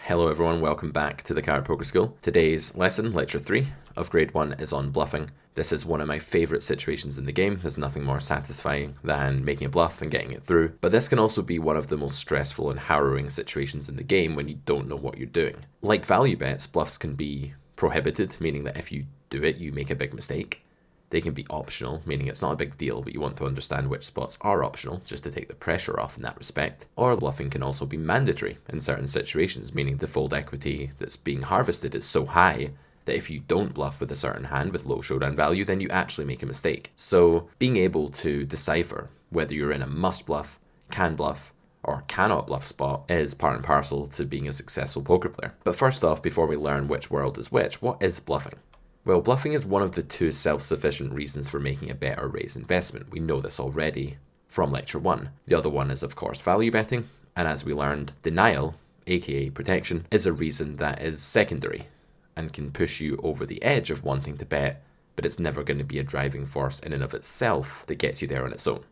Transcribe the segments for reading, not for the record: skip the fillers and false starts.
Hello everyone, welcome back to the Carrot Poker School. Today's lesson, lecture 3 of grade 1, is on bluffing. This is one of my favourite situations in the game. There's nothing more satisfying than making a bluff and getting it through. But this can also be one of the most stressful and harrowing situations in the game when you don't know what you're doing. Like value bets, bluffs can be prohibited, meaning that if you do it, you make a big mistake. They can be optional, meaning it's not a big deal, but you want to understand which spots are optional, just to take the pressure off in that respect. Or bluffing can also be mandatory in certain situations, meaning the fold equity that's being harvested is so high that if you don't bluff with a certain hand with low showdown value, then you actually make a mistake. So being able to decipher whether you're in a must bluff, can bluff, or cannot bluff spot is part and parcel to being a successful poker player. But first off, before we learn which world is which, what is bluffing? Well, bluffing is one of the two self-sufficient reasons for making a bet or raise investment. We know this already from lecture 1. The other one is, of course, value betting. And as we learned, denial, aka protection, is a reason that is secondary and can push you over the edge of wanting to bet, but it's never going to be a driving force in and of itself that gets you there on its own.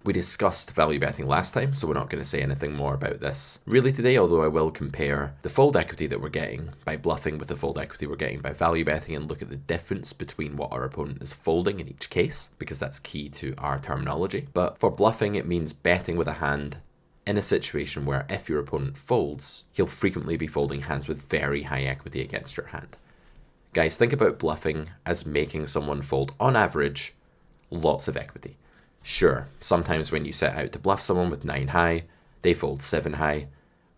We discussed value betting last time, so we're not going to say anything more about this really today, although I will compare the fold equity that we're getting by bluffing with the fold equity we're getting by value betting and look at the difference between what our opponent is folding in each case, because that's key to our terminology. But for bluffing, it means betting with a hand in a situation where if your opponent folds, he'll frequently be folding hands with very high equity against your hand. Guys, think about bluffing as making someone fold, on average, lots of equity. Sure, sometimes when you set out to bluff someone with 9 high, they fold 7 high,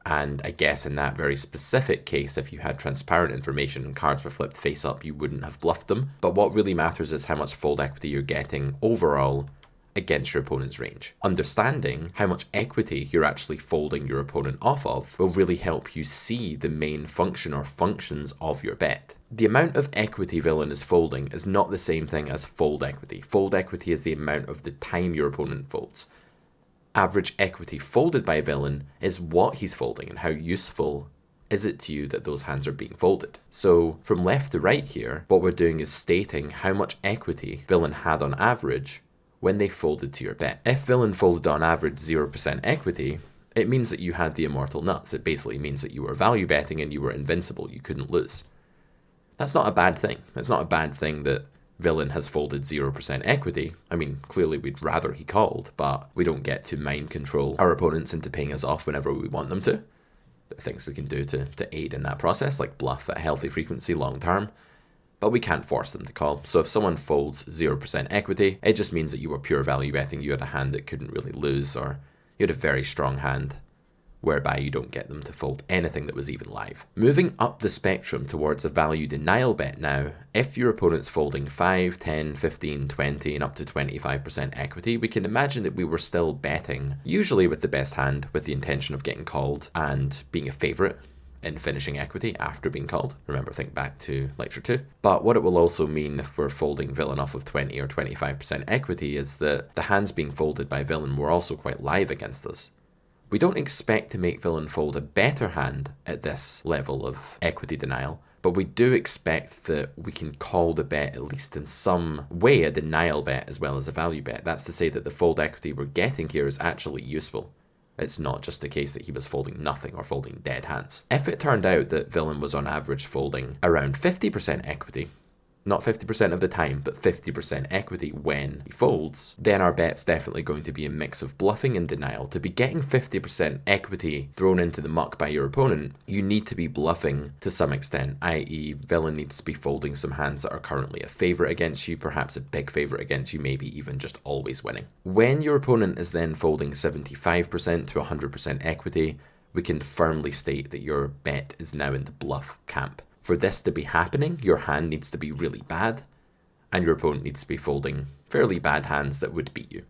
and I guess in that very specific case, if you had transparent information and cards were flipped face up, you wouldn't have bluffed them. But what really matters is how much fold equity you're getting overall against your opponent's range. Understanding how much equity you're actually folding your opponent off of will really help you see the main function or functions of your bet. The amount of equity villain is folding is not the same thing as fold equity. Fold equity is the amount of the time your opponent folds. Average equity folded by villain is what he's folding and how useful is it to you that those hands are being folded. So from left to right here, what we're doing is stating how much equity villain had on average when they folded to your bet. If villain folded on average 0% equity, it means that you had the immortal nuts. It basically means that you were value betting and you were invincible. You couldn't lose. That's not a bad thing. It's not a bad thing that villain has folded 0% equity. I mean, clearly we'd rather he called, but we don't get to mind control our opponents into paying us off whenever we want them to. There are things we can do to aid in that process, like bluff at a healthy frequency long term. But we can't force them to call. So if someone folds 0% equity, it just means that you were pure value betting. You had a hand that couldn't really lose, or you had a very strong hand whereby you don't get them to fold anything that was even live. Moving up the spectrum towards a value denial bet now, if your opponent's folding 5, 10, 15, 20 and up to 25% equity, we can imagine that we were still betting, usually with the best hand, with the intention of getting called and being a favourite in finishing equity after being called. Remember, think back to lecture 2. But what it will also mean if we're folding villain off of 20 or 25% equity is that the hands being folded by villain were also quite live against us. We don't expect to make villain fold a better hand at this level of equity denial, but we do expect that we can call the bet at least in some way a denial bet as well as a value bet. That's to say that the fold equity we're getting here is actually useful. It's not just the case that he was folding nothing or folding dead hands. If it turned out that villain was on average folding around 50% equity, not 50% of the time, but 50% equity when he folds, then our bet's definitely going to be a mix of bluffing and denial. To be getting 50% equity thrown into the muck by your opponent, you need to be bluffing to some extent, i.e. villain needs to be folding some hands that are currently a favourite against you, perhaps a big favourite against you, maybe even just always winning. When your opponent is then folding 75% to 100% equity, we can firmly state that your bet is now in the bluff camp. For this to be happening, your hand needs to be really bad, and your opponent needs to be folding fairly bad hands that would beat you,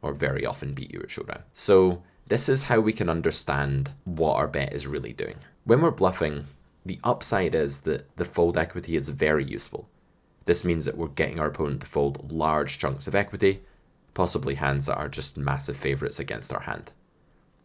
or very often beat you at showdown. So this is how we can understand what our bet is really doing. When we're bluffing, the upside is that the fold equity is very useful. This means that we're getting our opponent to fold large chunks of equity, possibly hands that are just massive favourites against our hand.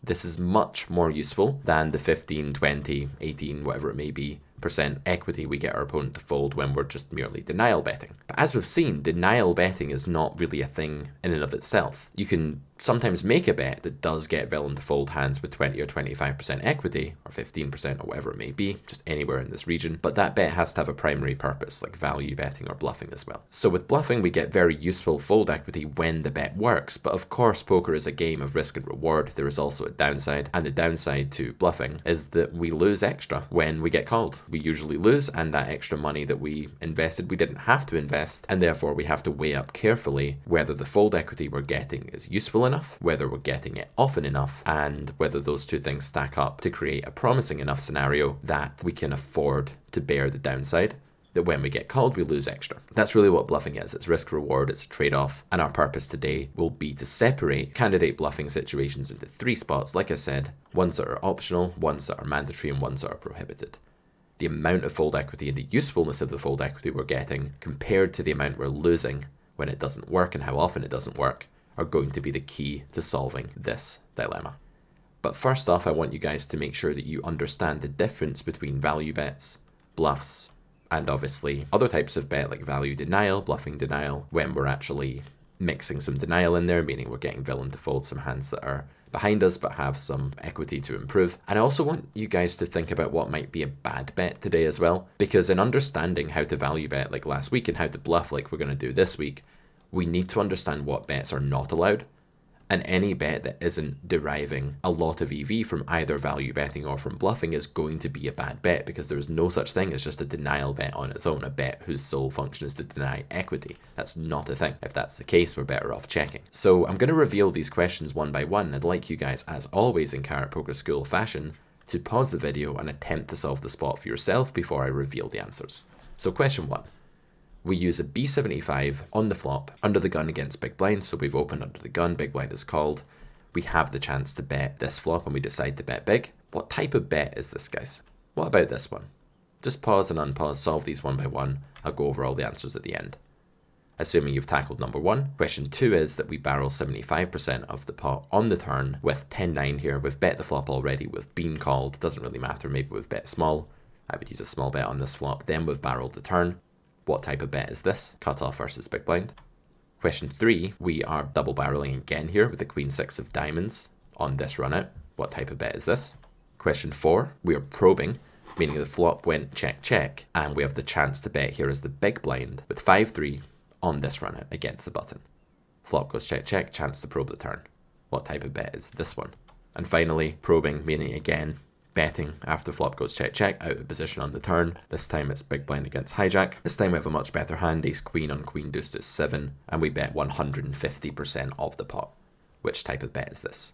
This is much more useful than the 15, 20, 18, whatever it may be, percent equity we get our opponent to fold when we're just merely denial betting. But as we've seen, denial betting is not really a thing in and of itself. You can sometimes make a bet that does get villain to fold hands with 20 or 25% equity, or 15% or whatever it may be, just anywhere in this region, but that bet has to have a primary purpose, like value betting or bluffing as well. So with bluffing, we get very useful fold equity when the bet works, but of course poker is a game of risk and reward. There is also a downside, and the downside to bluffing is that we lose extra when we get called. We usually lose, and that extra money that we invested, we didn't have to invest, and therefore we have to weigh up carefully whether the fold equity we're getting is useful enough, whether we're getting it often enough, and whether those two things stack up to create a promising enough scenario that we can afford to bear the downside, that when we get called we lose extra. That's really what bluffing is. It's risk reward, it's a trade-off, and our purpose today will be to separate candidate bluffing situations into 3 spots, like I said, ones that are optional, ones that are mandatory, and ones that are prohibited. The amount of fold equity and the usefulness of the fold equity we're getting compared to the amount we're losing when it doesn't work and how often it doesn't work are going to be the key to solving this dilemma. But first off, I want you guys to make sure that you understand the difference between value bets, bluffs, and obviously other types of bet like value denial, bluffing denial, when we're actually mixing some denial in there, meaning we're getting villain to fold some hands that are behind us but have some equity to improve. And I also want you guys to think about what might be a bad bet today as well, because in understanding how to value bet like last week and how to bluff like we're going to do this week, we need to understand what bets are not allowed. And any bet that isn't deriving a lot of EV from either value betting or from bluffing is going to be a bad bet, because there is no such thing as just a denial bet on its own, a bet whose sole function is to deny equity. That's not a thing. If that's the case, we're better off checking. So I'm going to reveal these questions one by one. I'd like you guys, as always in Carrot Poker School fashion, to pause the video and attempt to solve the spot for yourself before I reveal the answers. So question 1. We use a B75 on the flop, under the gun against big blind, so we've opened under the gun, big blind is called. We have the chance to bet this flop and we decide to bet big. What type of bet is this, guys? What about this one? Just pause and unpause, solve these one by one. I'll go over all the answers at the end. Assuming you've tackled number 1, question 2 is that we barrel 75% of the pot on the turn with 10-9 here. We've bet the flop already, we've been called, doesn't really matter, maybe we've bet small. I would use a small bet on this flop, then we've barreled the turn. What type of bet is this? Cutoff versus big blind. Question 3, we are double barreling again here with the queen 6 of diamonds on this run out. What type of bet is this? Question 4, we are probing, meaning the flop went check check, and we have the chance to bet here as the big blind with 5-3 on this run out against the button. Flop goes check check, chance to probe the turn. What type of bet is this one? And finally, probing, meaning again, betting after flop goes check check, out of position on the turn. This time it's big blind against hijack. This time we have a much better hand, ace queen on queen deuce to 7, and we bet 150% of the pot. Which type of bet is this?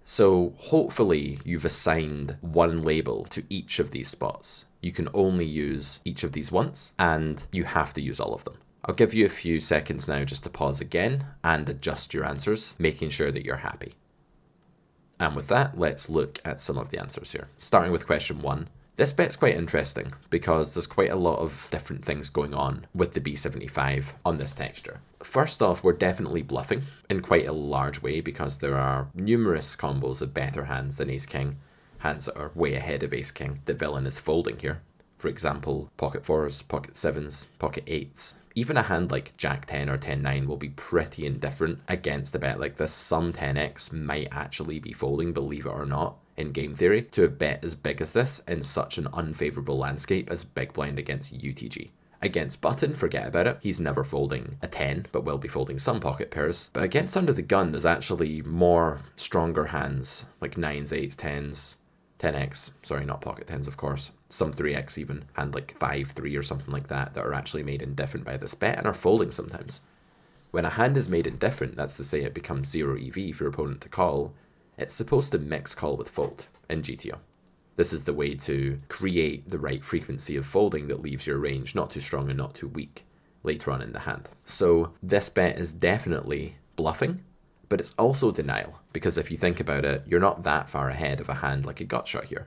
So hopefully you've assigned one label to each of these spots. You can only use each of these once, and you have to use all of them. I'll give you a few seconds now just to pause again and adjust your answers, making sure that you're happy. And with that, let's look at some of the answers here. Starting with question 1. This bet's quite interesting because there's quite a lot of different things going on with the B75 on this texture. First off, we're definitely bluffing in quite a large way because there are numerous combos of better hands than ace-king, hands that are way ahead of ace-king, that villain is folding here. For example, pocket 4s, pocket 7s, pocket 8s. Even a hand like Jack 10 or 10-9 will be pretty indifferent against a bet like this. Some 10x might actually be folding, believe it or not, in game theory, to a bet as big as this in such an unfavourable landscape as big blind against UTG. Against button, forget about it. He's never folding a 10, but will be folding some pocket pairs. But against under the gun, there's actually more stronger hands, like 9s, 8s, 10s, 10x, sorry, not pocket 10s of course, some 3x even, hand like 5-3 or something like that, that are actually made indifferent by this bet and are folding sometimes. When a hand is made indifferent, that's to say it becomes 0 EV for your opponent to call, it's supposed to mix call with fold in GTO. This is the way to create the right frequency of folding that leaves your range not too strong and not too weak later on in the hand. So this bet is definitely bluffing, but it's also denial, because if you think about it, you're not that far ahead of a hand like a gut shot here.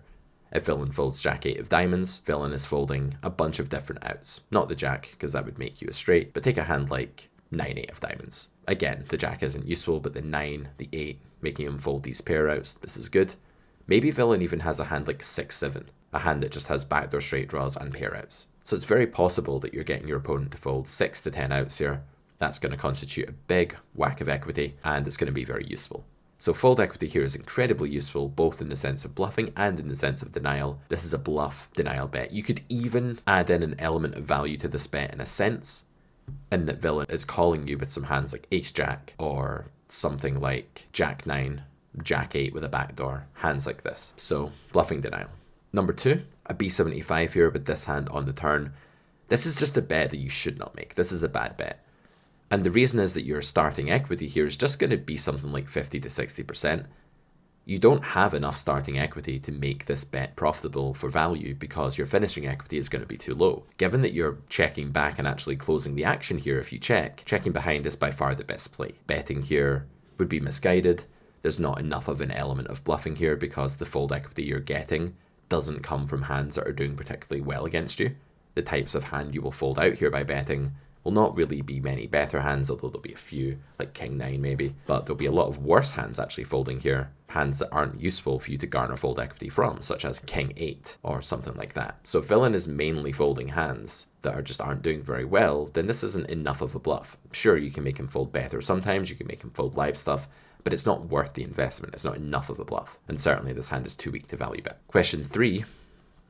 If villain folds Jack 8 of diamonds, villain is folding a bunch of different outs. Not the Jack, because that would make you a straight, but take a hand like 9-8 of diamonds. Again, the Jack isn't useful, but the 9, the 8, making him fold these pair outs, this is good. Maybe villain even has a hand like 6-7, a hand that just has backdoor straight draws and pair outs. So it's very possible that you're getting your opponent to fold 6 to 10 outs here, That's going to constitute a big whack of equity, and it's going to be very useful. So fold equity here is incredibly useful, both in the sense of bluffing and in the sense of denial. This is a bluff denial bet. You could even add in an element of value to this bet in a sense, in that villain is calling you with some hands like ace-jack, or something like jack-9, jack-8 with a backdoor, hands like this. So bluffing denial. Number 2, a b75 here with this hand on the turn. This is just a bet that you should not make. This is a bad bet. And the reason is that your starting equity here is just going to be something like 50 to 60%. You don't have enough starting equity to make this bet profitable for value because your finishing equity is going to be too low. Given that you're checking back and actually closing the action here if you check, checking behind is by far the best play. Betting here would be misguided. There's not enough of an element of bluffing here because the fold equity you're getting doesn't come from hands that are doing particularly well against you. The types of hand you will fold out here by betting will not really be many better hands, although there'll be a few, like King 9 maybe, but there'll be a lot of worse hands actually folding here, hands that aren't useful for you to garner fold equity from, such as King 8 or something like that. So if villain is mainly folding hands that aren't doing very well, then this isn't enough of a bluff. Sure, you can make him fold better sometimes, you can make him fold live stuff, but it's not worth the investment. It's not enough of a bluff, and certainly this hand is too weak to value bet. Question 3,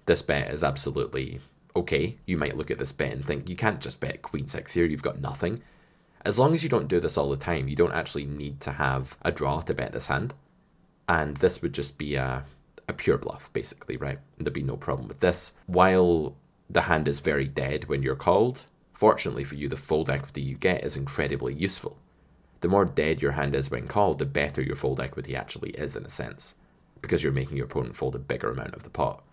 this bet is absolutely okay. You might look at this bet and think, you can't just bet Queen 6 here, you've got nothing. As long as you don't do this all the time, you don't actually need to have a draw to bet this hand. And this would just be a pure bluff, basically, right? There'd be no problem with this. While the hand is very dead when you're called, fortunately for you, the fold equity you get is incredibly useful. The more dead your hand is when called, the better your fold equity actually is in a sense, because you're making your opponent fold a bigger amount of the pot.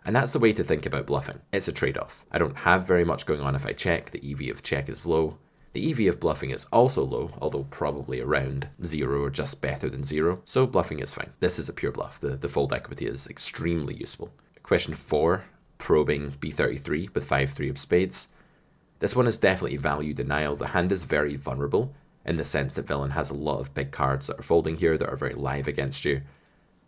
And that's the way to think about bluffing. It's a trade-off. I don't have very much going on if I check. The EV of check is low. The EV of bluffing is also low, although probably around 0 or just better than 0. So bluffing is fine. This is a pure bluff. The fold equity is extremely useful. Question 4, probing B33 with 5-3 of spades. This one is definitely value denial. The hand is very vulnerable in the sense that villain has a lot of big cards that are folding here that are very live against you.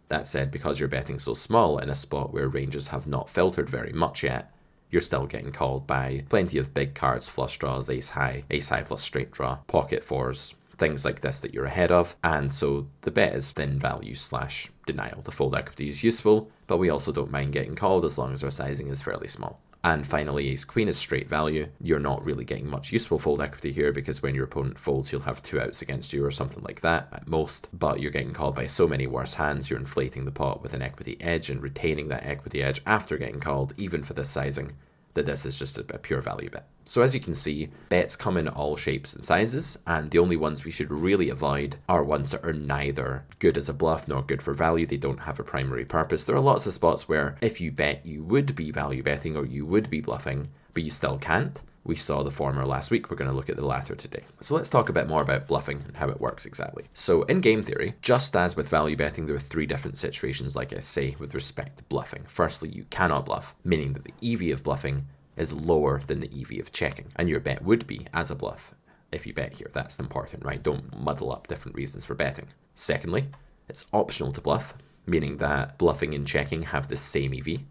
That said, because you're betting so small in a spot where ranges have not filtered very much yet, you're still getting called by plenty of big cards, flush draws, ace high plus straight draw, pocket fours, things like this that you're ahead of, and so the bet is thin value / denial. The fold equity is useful, but we also don't mind getting called as long as our sizing is fairly small. And finally, ace queen is straight value. You're not really getting much useful fold equity here because when your opponent folds, he'll have 2 outs against you or something like that at most, but you're getting called by so many worse hands, you're inflating the pot with an equity edge and retaining that equity edge after getting called, even for this sizing, that this is just a pure value bet. So as you can see, bets come in all shapes and sizes, and the only ones we should really avoid are ones that are neither good as a bluff nor good for value. They don't have a primary purpose. There are lots of spots where if you bet, you would be value betting or you would be bluffing, but you still can't. We saw the former last week. We're going to look at the latter today. So let's talk a bit more about bluffing and how it works exactly. So in game theory, just as with value betting, there are 3 different situations, like I say, with respect to bluffing. Firstly, you cannot bluff, meaning that the EV of bluffing is lower than the EV of checking, and your bet would be as a bluff if you bet here. That's important, right? Don't muddle up different reasons for betting. Secondly, it's optional to bluff, meaning that bluffing and checking have the same EV.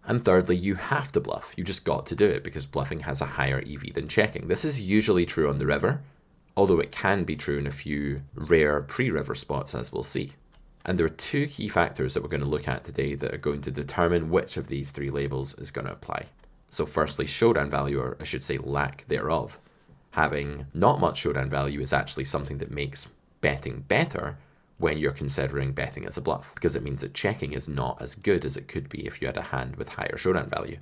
And thirdly, you have to bluff. You just got to do it because bluffing has a higher EV than checking. This is usually true on the river, although it can be true in a few rare pre-river spots, as we'll see. And there are 2 key factors that we're going to look at today that are going to determine which of these 3 labels is going to apply. So firstly, showdown value, or I should say lack thereof. Having not much showdown value is actually something that makes betting better when you're considering betting as a bluff, because it means that checking is not as good as it could be if you had a hand with higher showdown value.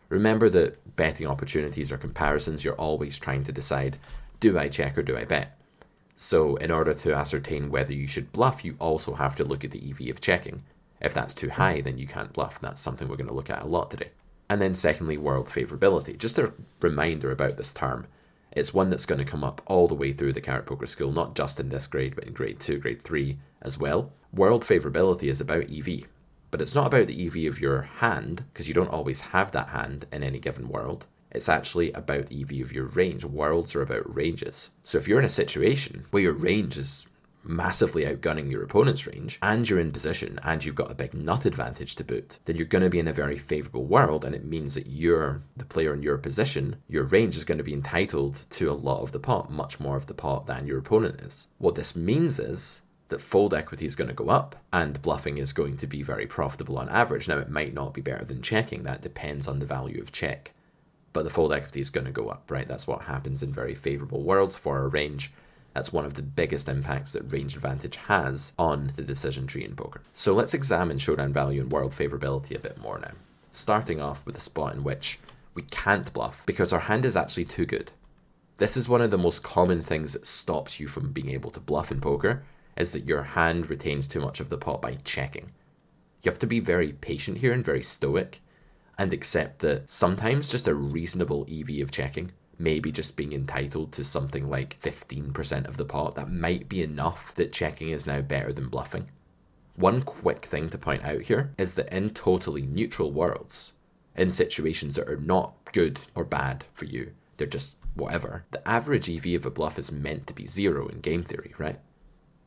Remember that betting opportunities are comparisons. You're always trying to decide, do I check or do I bet? So in order to ascertain whether you should bluff, you also have to look at the EV of checking. If that's too high, then you can't bluff. That's something we're going to look at a lot today. And then secondly, world favorability. Just a reminder about this term. It's one that's going to come up all the way through the Carrot Poker School, not just in this grade, but in grade 2, grade 3 as well. World favorability is about EV, but it's not about the EV of your hand, because you don't always have that hand in any given world. It's actually about the EV of your range. Worlds are about ranges. So if you're in a situation where your range is massively outgunning your opponent's range, and you're in position, and you've got a big nut advantage to boot, then you're going to be in a very favourable world, and it means that you're the player in your position, your range is going to be entitled to a lot of the pot, much more of the pot than your opponent is. What this means is that fold equity is going to go up, and bluffing is going to be very profitable on average. Now, it might not be better than checking, that depends on the value of check, but the fold equity is going to go up, right? That's what happens in very favourable worlds for a range. That's one of the biggest impacts that range advantage has on the decision tree in poker. So let's examine showdown value and world favorability a bit more now. Starting off with a spot in which we can't bluff because our hand is actually too good. This is one of the most common things that stops you from being able to bluff in poker, is that your hand retains too much of the pot by checking. You have to be very patient here and very stoic, and accept that sometimes just a reasonable EV of checking, maybe just being entitled to something like 15% of the pot, that might be enough that checking is now better than bluffing. One quick thing to point out here is that in totally neutral worlds, in situations that are not good or bad for you, they're just whatever, the average EV of a bluff is meant to be 0 in game theory, right?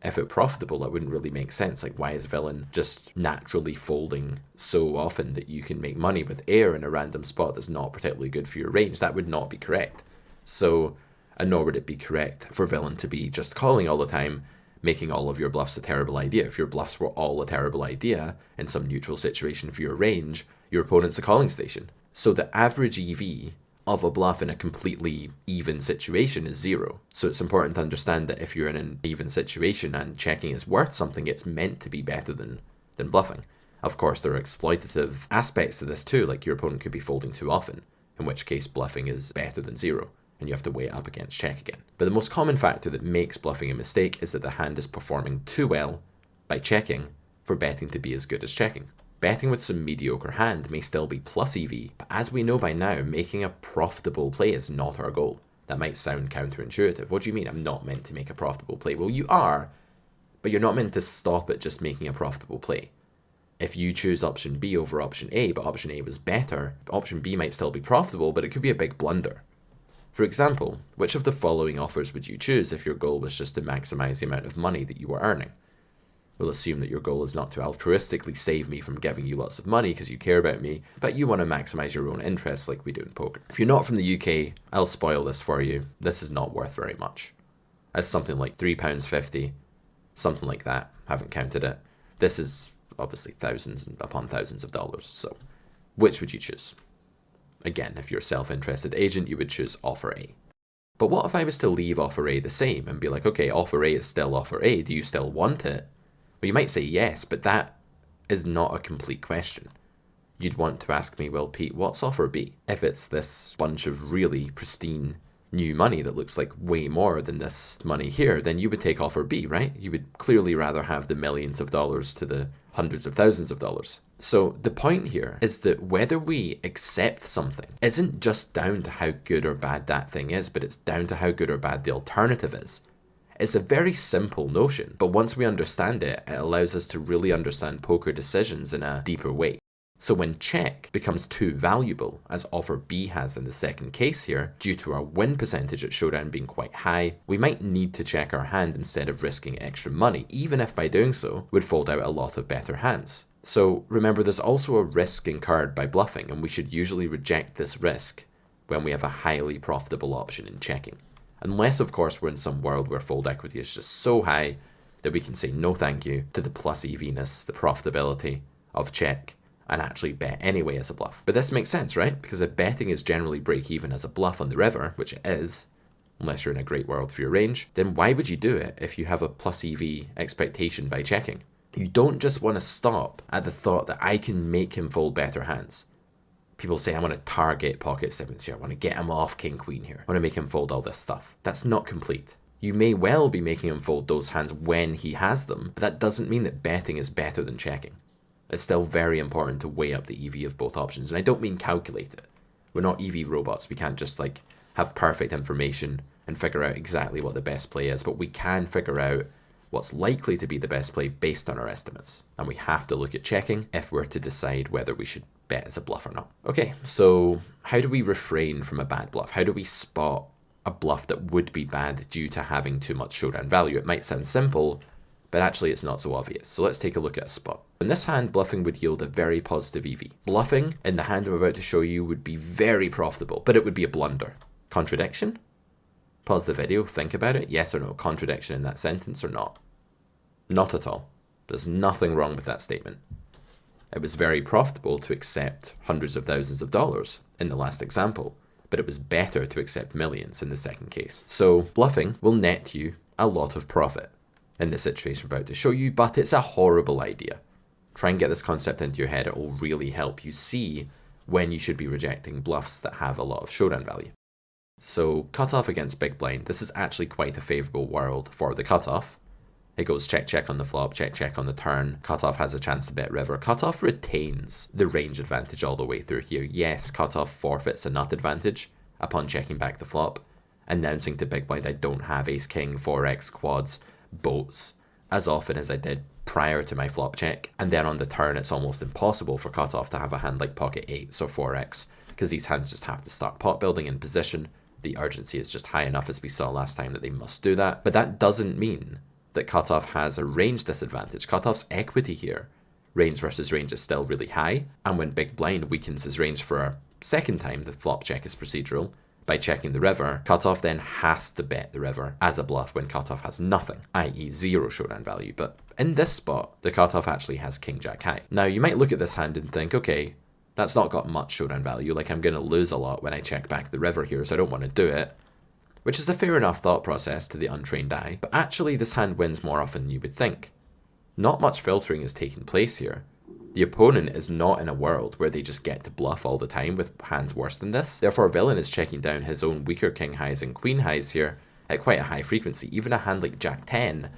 If it were profitable, that wouldn't really make sense. Like, why is villain just naturally folding so often that you can make money with air in a random spot that's not particularly good for your range? That would not be correct. So, and nor would it be correct for villain to be just calling all the time, making all of your bluffs a terrible idea. If your bluffs were all a terrible idea in some neutral situation for your range, your opponent's a calling station. So the average EV of a bluff in a completely even situation is 0. So it's important to understand that if you're in an even situation and checking is worth something, it's meant to be better than bluffing. Of course, there are exploitative aspects to this too, like your opponent could be folding too often, in which case bluffing is better than 0, and you have to weigh it up against check again. But the most common factor that makes bluffing a mistake is that the hand is performing too well by checking for betting to be as good as checking. Betting with some mediocre hand may still be plus EV, but as we know by now, making a profitable play is not our goal. That might sound counterintuitive. What do you mean I'm not meant to make a profitable play? Well, you are, but you're not meant to stop at just making a profitable play. If you choose option B over option A, but option A was better, option B might still be profitable, but it could be a big blunder. For example, which of the following offers would you choose if your goal was just to maximize the amount of money that you were earning? We'll assume that your goal is not to altruistically save me from giving you lots of money because you care about me, but you want to maximize your own interests like we do in poker. If you're not from the UK, I'll spoil this for you. This is not worth very much. As something like £3.50, something like that. Haven't counted it. This is obviously thousands upon thousands of dollars. So which would you choose? Again, if you're a self-interested agent, you would choose offer A. But what if I was to leave offer A the same and be like, okay, offer A is still offer A. Do you still want it? Well, you might say yes, but that is not a complete question. You'd want to ask me, well, Pete, what's offer B? If it's this bunch of really pristine new money that looks like way more than this money here, then you would take offer B, right? You would clearly rather have the millions of dollars to the hundreds of thousands of dollars. So the point here is that whether we accept something isn't just down to how good or bad that thing is, but it's down to how good or bad the alternative is. It's a very simple notion, but once we understand it, it allows us to really understand poker decisions in a deeper way. So when check becomes too valuable, as offer B has in the second case here, due to our win percentage at showdown being quite high, we might need to check our hand instead of risking extra money, even if by doing so would fold out a lot of better hands. So remember, there's also a risk incurred by bluffing, and we should usually reject this risk when we have a highly profitable option in checking. Unless, of course, we're in some world where fold equity is just so high that we can say no thank you to the plus EV-ness, the profitability of check, and actually bet anyway as a bluff. But this makes sense, right? Because if betting is generally break even as a bluff on the river, which it is, unless you're in a great world for your range, then why would you do it if you have a plus EV expectation by checking? You don't just want to stop at the thought that I can make him fold better hands. People say, I want to target pocket sevens here. I want to get him off king queen here. I want to make him fold all this stuff. That's not complete. You may well be making him fold those hands when he has them, but that doesn't mean that betting is better than checking. It's still very important to weigh up the EV of both options. And I don't mean calculate it. We're not EV robots. We can't just have perfect information and figure out exactly what the best play is, but we can figure out what's likely to be the best play based on our estimates. And we have to look at checking if we're to decide whether we should bet as a bluff or not. Okay, so how do we refrain from a bad bluff? How do we spot a bluff that would be bad due to having too much showdown value. It might sound simple, but actually it's not so obvious. So let's take a look at a spot. In this hand, bluffing would yield a very positive EV. Bluffing in the hand I'm about to show you would be very profitable, but it would be a blunder. Contradiction? Pause the video, think about it. Yes or no, contradiction in that sentence or not? Not at all. There's nothing wrong with that statement. It was very profitable to accept hundreds of thousands of dollars in the last example, but it was better to accept millions in the second case. So bluffing will net you a lot of profit in the situation we're about to show you, but it's a horrible idea. Try and get this concept into your head. It will really help you see when you should be rejecting bluffs that have a lot of showdown value. So cutoff against big blind. This is actually quite a favourable world for the cutoff. It goes check, check on the flop, check, check on the turn. Cutoff has a chance to bet river. Cutoff retains the range advantage all the way through here. Yes, cutoff forfeits a nut advantage upon checking back the flop, announcing to big blind I don't have ace king, 4x, quads, boats as often as I did prior to my flop check. And then on the turn, it's almost impossible for cutoff to have a hand like pocket 8s or 4x, because these hands just have to start pot building in position. The urgency is just high enough, as we saw last time, that they must do that. But that doesn't mean that cutoff has a range disadvantage. Cutoff's equity here, range versus range, is still really high. And when big blind weakens his range for a second time, the flop check is procedural, by checking the river, cutoff then has to bet the river as a bluff when cutoff has nothing, i.e. zero showdown value. But in this spot, the cutoff actually has king jack high. Now you might look at this hand and think, okay, that's not got much showdown value, like I'm going to lose a lot when I check back the river here, so I don't want to do it. Which is a fair enough thought process to the untrained eye, but actually this hand wins more often than you would think. Not much filtering is taking place here. The opponent is not in a world where they just get to bluff all the time with hands worse than this. Therefore, villain is checking down his own weaker king highs and queen highs here at quite a high frequency. Even a hand like jack 10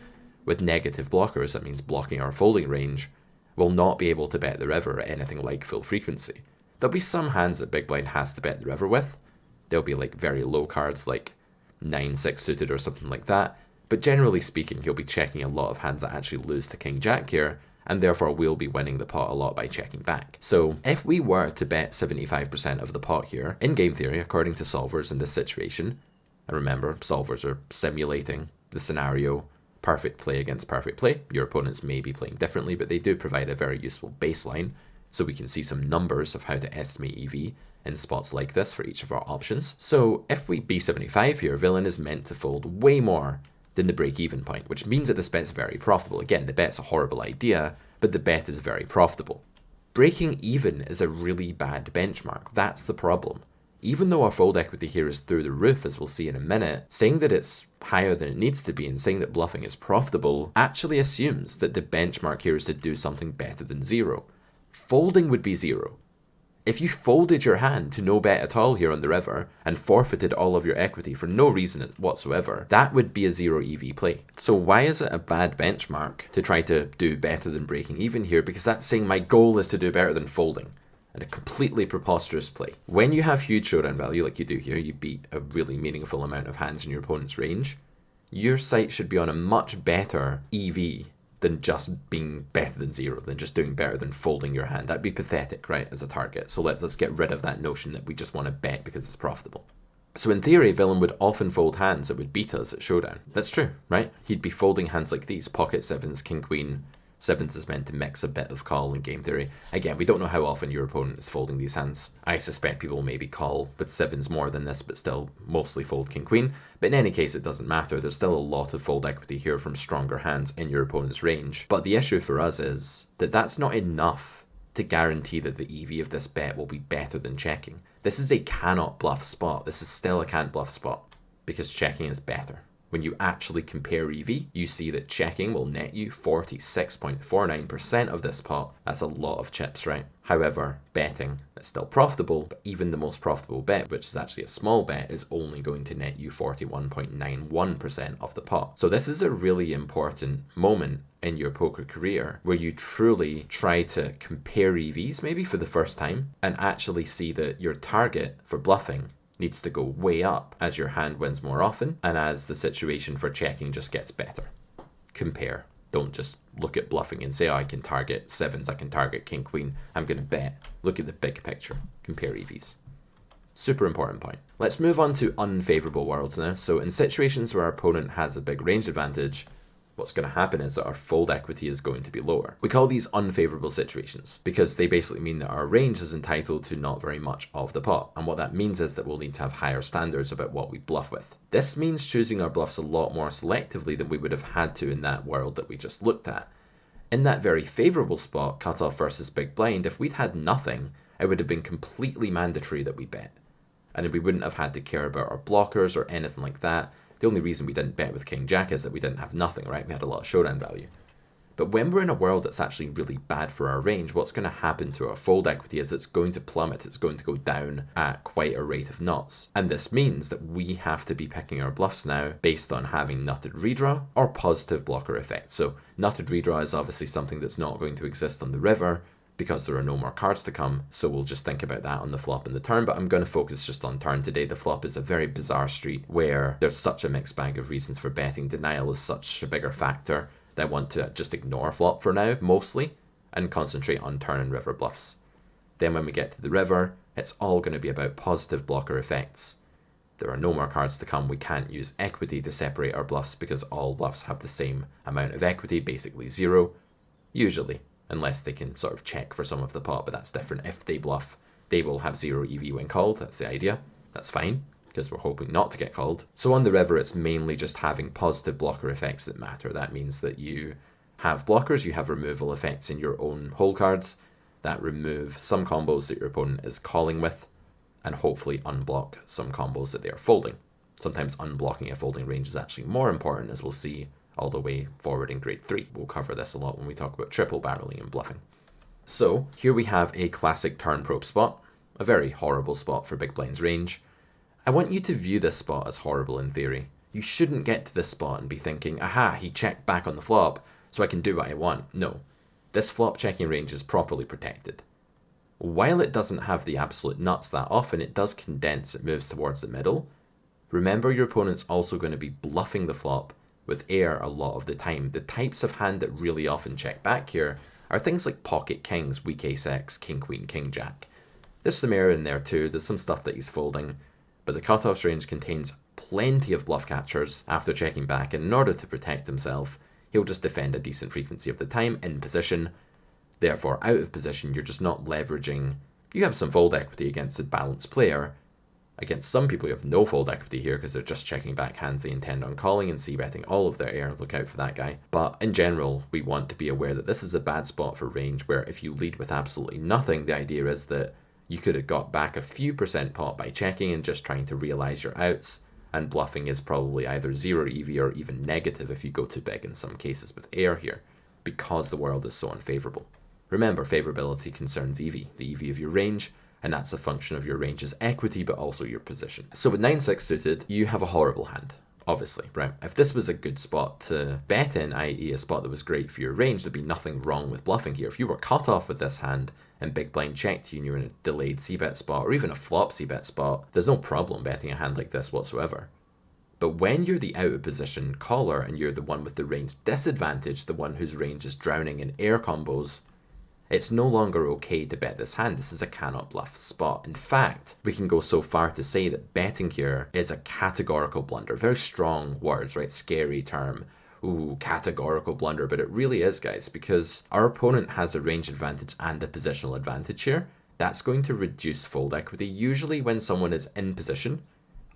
with negative blockers, that means blocking our folding range, will not be able to bet the river at anything like full frequency. There'll be some hands that big blind has to bet the river with. There'll be like very low cards like 9-6 suited or something like that. But generally speaking, he'll be checking a lot of hands that actually lose to king jack here, and therefore we'll be winning the pot a lot by checking back. So if we were to bet 75% of the pot here, in game theory, according to solvers in this situation, and remember, solvers are simulating the scenario perfect play against perfect play. Your opponents may be playing differently, but they do provide a very useful baseline, so we can see some numbers of how to estimate EV in spots like this for each of our options. So if we B75 here, villain is meant to fold way more than the break-even point, which means that this bet's very profitable. Again, the bet's a horrible idea, but the bet is very profitable. Breaking even is a really bad benchmark. That's the problem. Even though our fold equity here is through the roof, as we'll see in a minute, saying that it's higher than it needs to be and saying that bluffing is profitable actually assumes that the benchmark here is to do something better than zero. Folding would be zero. If you folded your hand to no bet at all here on the river and forfeited all of your equity for no reason whatsoever, that would be a zero EV play. So why is it a bad benchmark to try to do better than breaking even here? Because that's saying my goal is to do better than folding. And a completely preposterous play. When you have huge showdown value like you do here, you beat a really meaningful amount of hands in your opponent's range, your sight should be on a much better EV than just being better than zero, than just doing better than folding your hand. That'd be pathetic, right, as a target. So let's get rid of that notion that we just want to bet because it's profitable. So in theory, villain would often fold hands that would beat us at showdown. That's true, right? He'd be folding hands like these, pocket sevens, king, queen. Sevens is meant to mix a bit of call in game theory. Again, we don't know how often your opponent is folding these hands. I suspect people will maybe call with sevens more than this, but still mostly fold king queen. But in any case, it doesn't matter. There's still a lot of fold equity here from stronger hands in your opponent's range. But the issue for us is that that's not enough to guarantee that the EV of this bet will be better than checking. This is a cannot bluff spot. This is still a can't bluff spot because checking is better. When you actually compare EV, you see that checking will net you 46.49% of this pot. That's a lot of chips, right? However, betting is still profitable, but even the most profitable bet, which is actually a small bet, is only going to net you 41.91% of the pot. So this is a really important moment in your poker career where you truly try to compare EVs maybe for the first time and actually see that your target for bluffing needs to go way up as your hand wins more often and as the situation for checking just gets better. Compare. Don't just look at bluffing and say, oh, I can target sevens, I can target king, queen, I'm going to bet. Look at the big picture. Compare EVs. Super important point. Let's move on to unfavorable worlds now. So in situations where our opponent has a big range advantage, what's going to happen is that our fold equity is going to be lower. We call these unfavorable situations because they basically mean that our range is entitled to not very much of the pot. And what that means is that we'll need to have higher standards about what we bluff with. This means choosing our bluffs a lot more selectively than we would have had to in that world that we just looked at. In that very favorable spot, cutoff versus big blind, if we'd had nothing, it would have been completely mandatory that we bet. And we wouldn't have had to care about our blockers or anything like that. The only reason we didn't bet with King Jack is that we didn't have nothing, right? We had a lot of showdown value. But when we're in a world that's actually really bad for our range, what's going to happen to our fold equity is it's going to plummet. It's going to go down at quite a rate of knots. And this means that we have to be picking our bluffs now based on having nutted redraw or positive blocker effects. So nutted redraw is obviously something that's not going to exist on the river because there are no more cards to come, so we'll just think about that on the flop and the turn, but I'm going to focus just on turn today. The flop is a very bizarre street where there's such a mixed bag of reasons for betting. Denial is such a bigger factor that I want to just ignore flop for now, mostly, and concentrate on turn and river bluffs. Then when we get to the river, it's all going to be about positive blocker effects. There are no more cards to come. We can't use equity to separate our bluffs because all bluffs have the same amount of equity, basically 0, usually. Unless they can sort of check for some of the pot, but that's different. If they bluff, they will have 0 EV when called. That's the idea. That's fine, because we're hoping not to get called. So on the river, it's mainly just having positive blocker effects that matter. That means that you have blockers, you have removal effects in your own hole cards that remove some combos that your opponent is calling with, and hopefully unblock some combos that they are folding. Sometimes unblocking a folding range is actually more important, as we'll see all the way forward in grade 3. We'll cover this a lot when we talk about triple barreling and bluffing. So here we have a classic turn probe spot, a very horrible spot for big blind's range. I want you to view this spot as horrible in theory. You shouldn't get to this spot and be thinking, aha, he checked back on the flop, so I can do what I want. No, this flop checking range is properly protected. While it doesn't have the absolute nuts that often, it does condense, it moves towards the middle. Remember, your opponent's also going to be bluffing the flop with air a lot of the time. The types of hand that really often check back here are things like pocket kings, weak ace-x, king queen, king jack. There's some air in there too, there's some stuff that he's folding, but the cutoff's range contains plenty of bluff catchers after checking back, and in order to protect himself, he'll just defend a decent frequency of the time in position. Therefore, out of position, you're just not leveraging. You have some fold equity against a balanced player. Against some people, you have no fold equity here because they're just checking back hands they intend on calling and c-betting all of their air. Look out for that guy. But in general, we want to be aware that this is a bad spot for range, where if you lead with absolutely nothing, the idea is that you could have got back a few percent pot by checking and just trying to realize your outs, and bluffing is probably either 0 EV or even negative if you go too big in some cases with air here, because the world is so unfavorable. Remember, favorability concerns EV, the EV of your range, and that's a function of your range's equity, but also your position. So with 9-6 suited, you have a horrible hand, obviously, right? If this was a good spot to bet in, i.e. a spot that was great for your range, there'd be nothing wrong with bluffing here. If you were cut off with this hand and big blind checked you and you're in a delayed c-bet spot, or even a flop c-bet spot, there's no problem betting a hand like this whatsoever. But when you're the out of position caller and you're the one with the range disadvantage, the one whose range is drowning in air combos, it's no longer okay to bet this hand. This is a cannot bluff spot. In fact, we can go so far to say that betting here is a categorical blunder. Very strong words, right? Scary term. Ooh, categorical blunder. But it really is, guys, because our opponent has a range advantage and a positional advantage here. That's going to reduce fold equity. Usually when someone is in position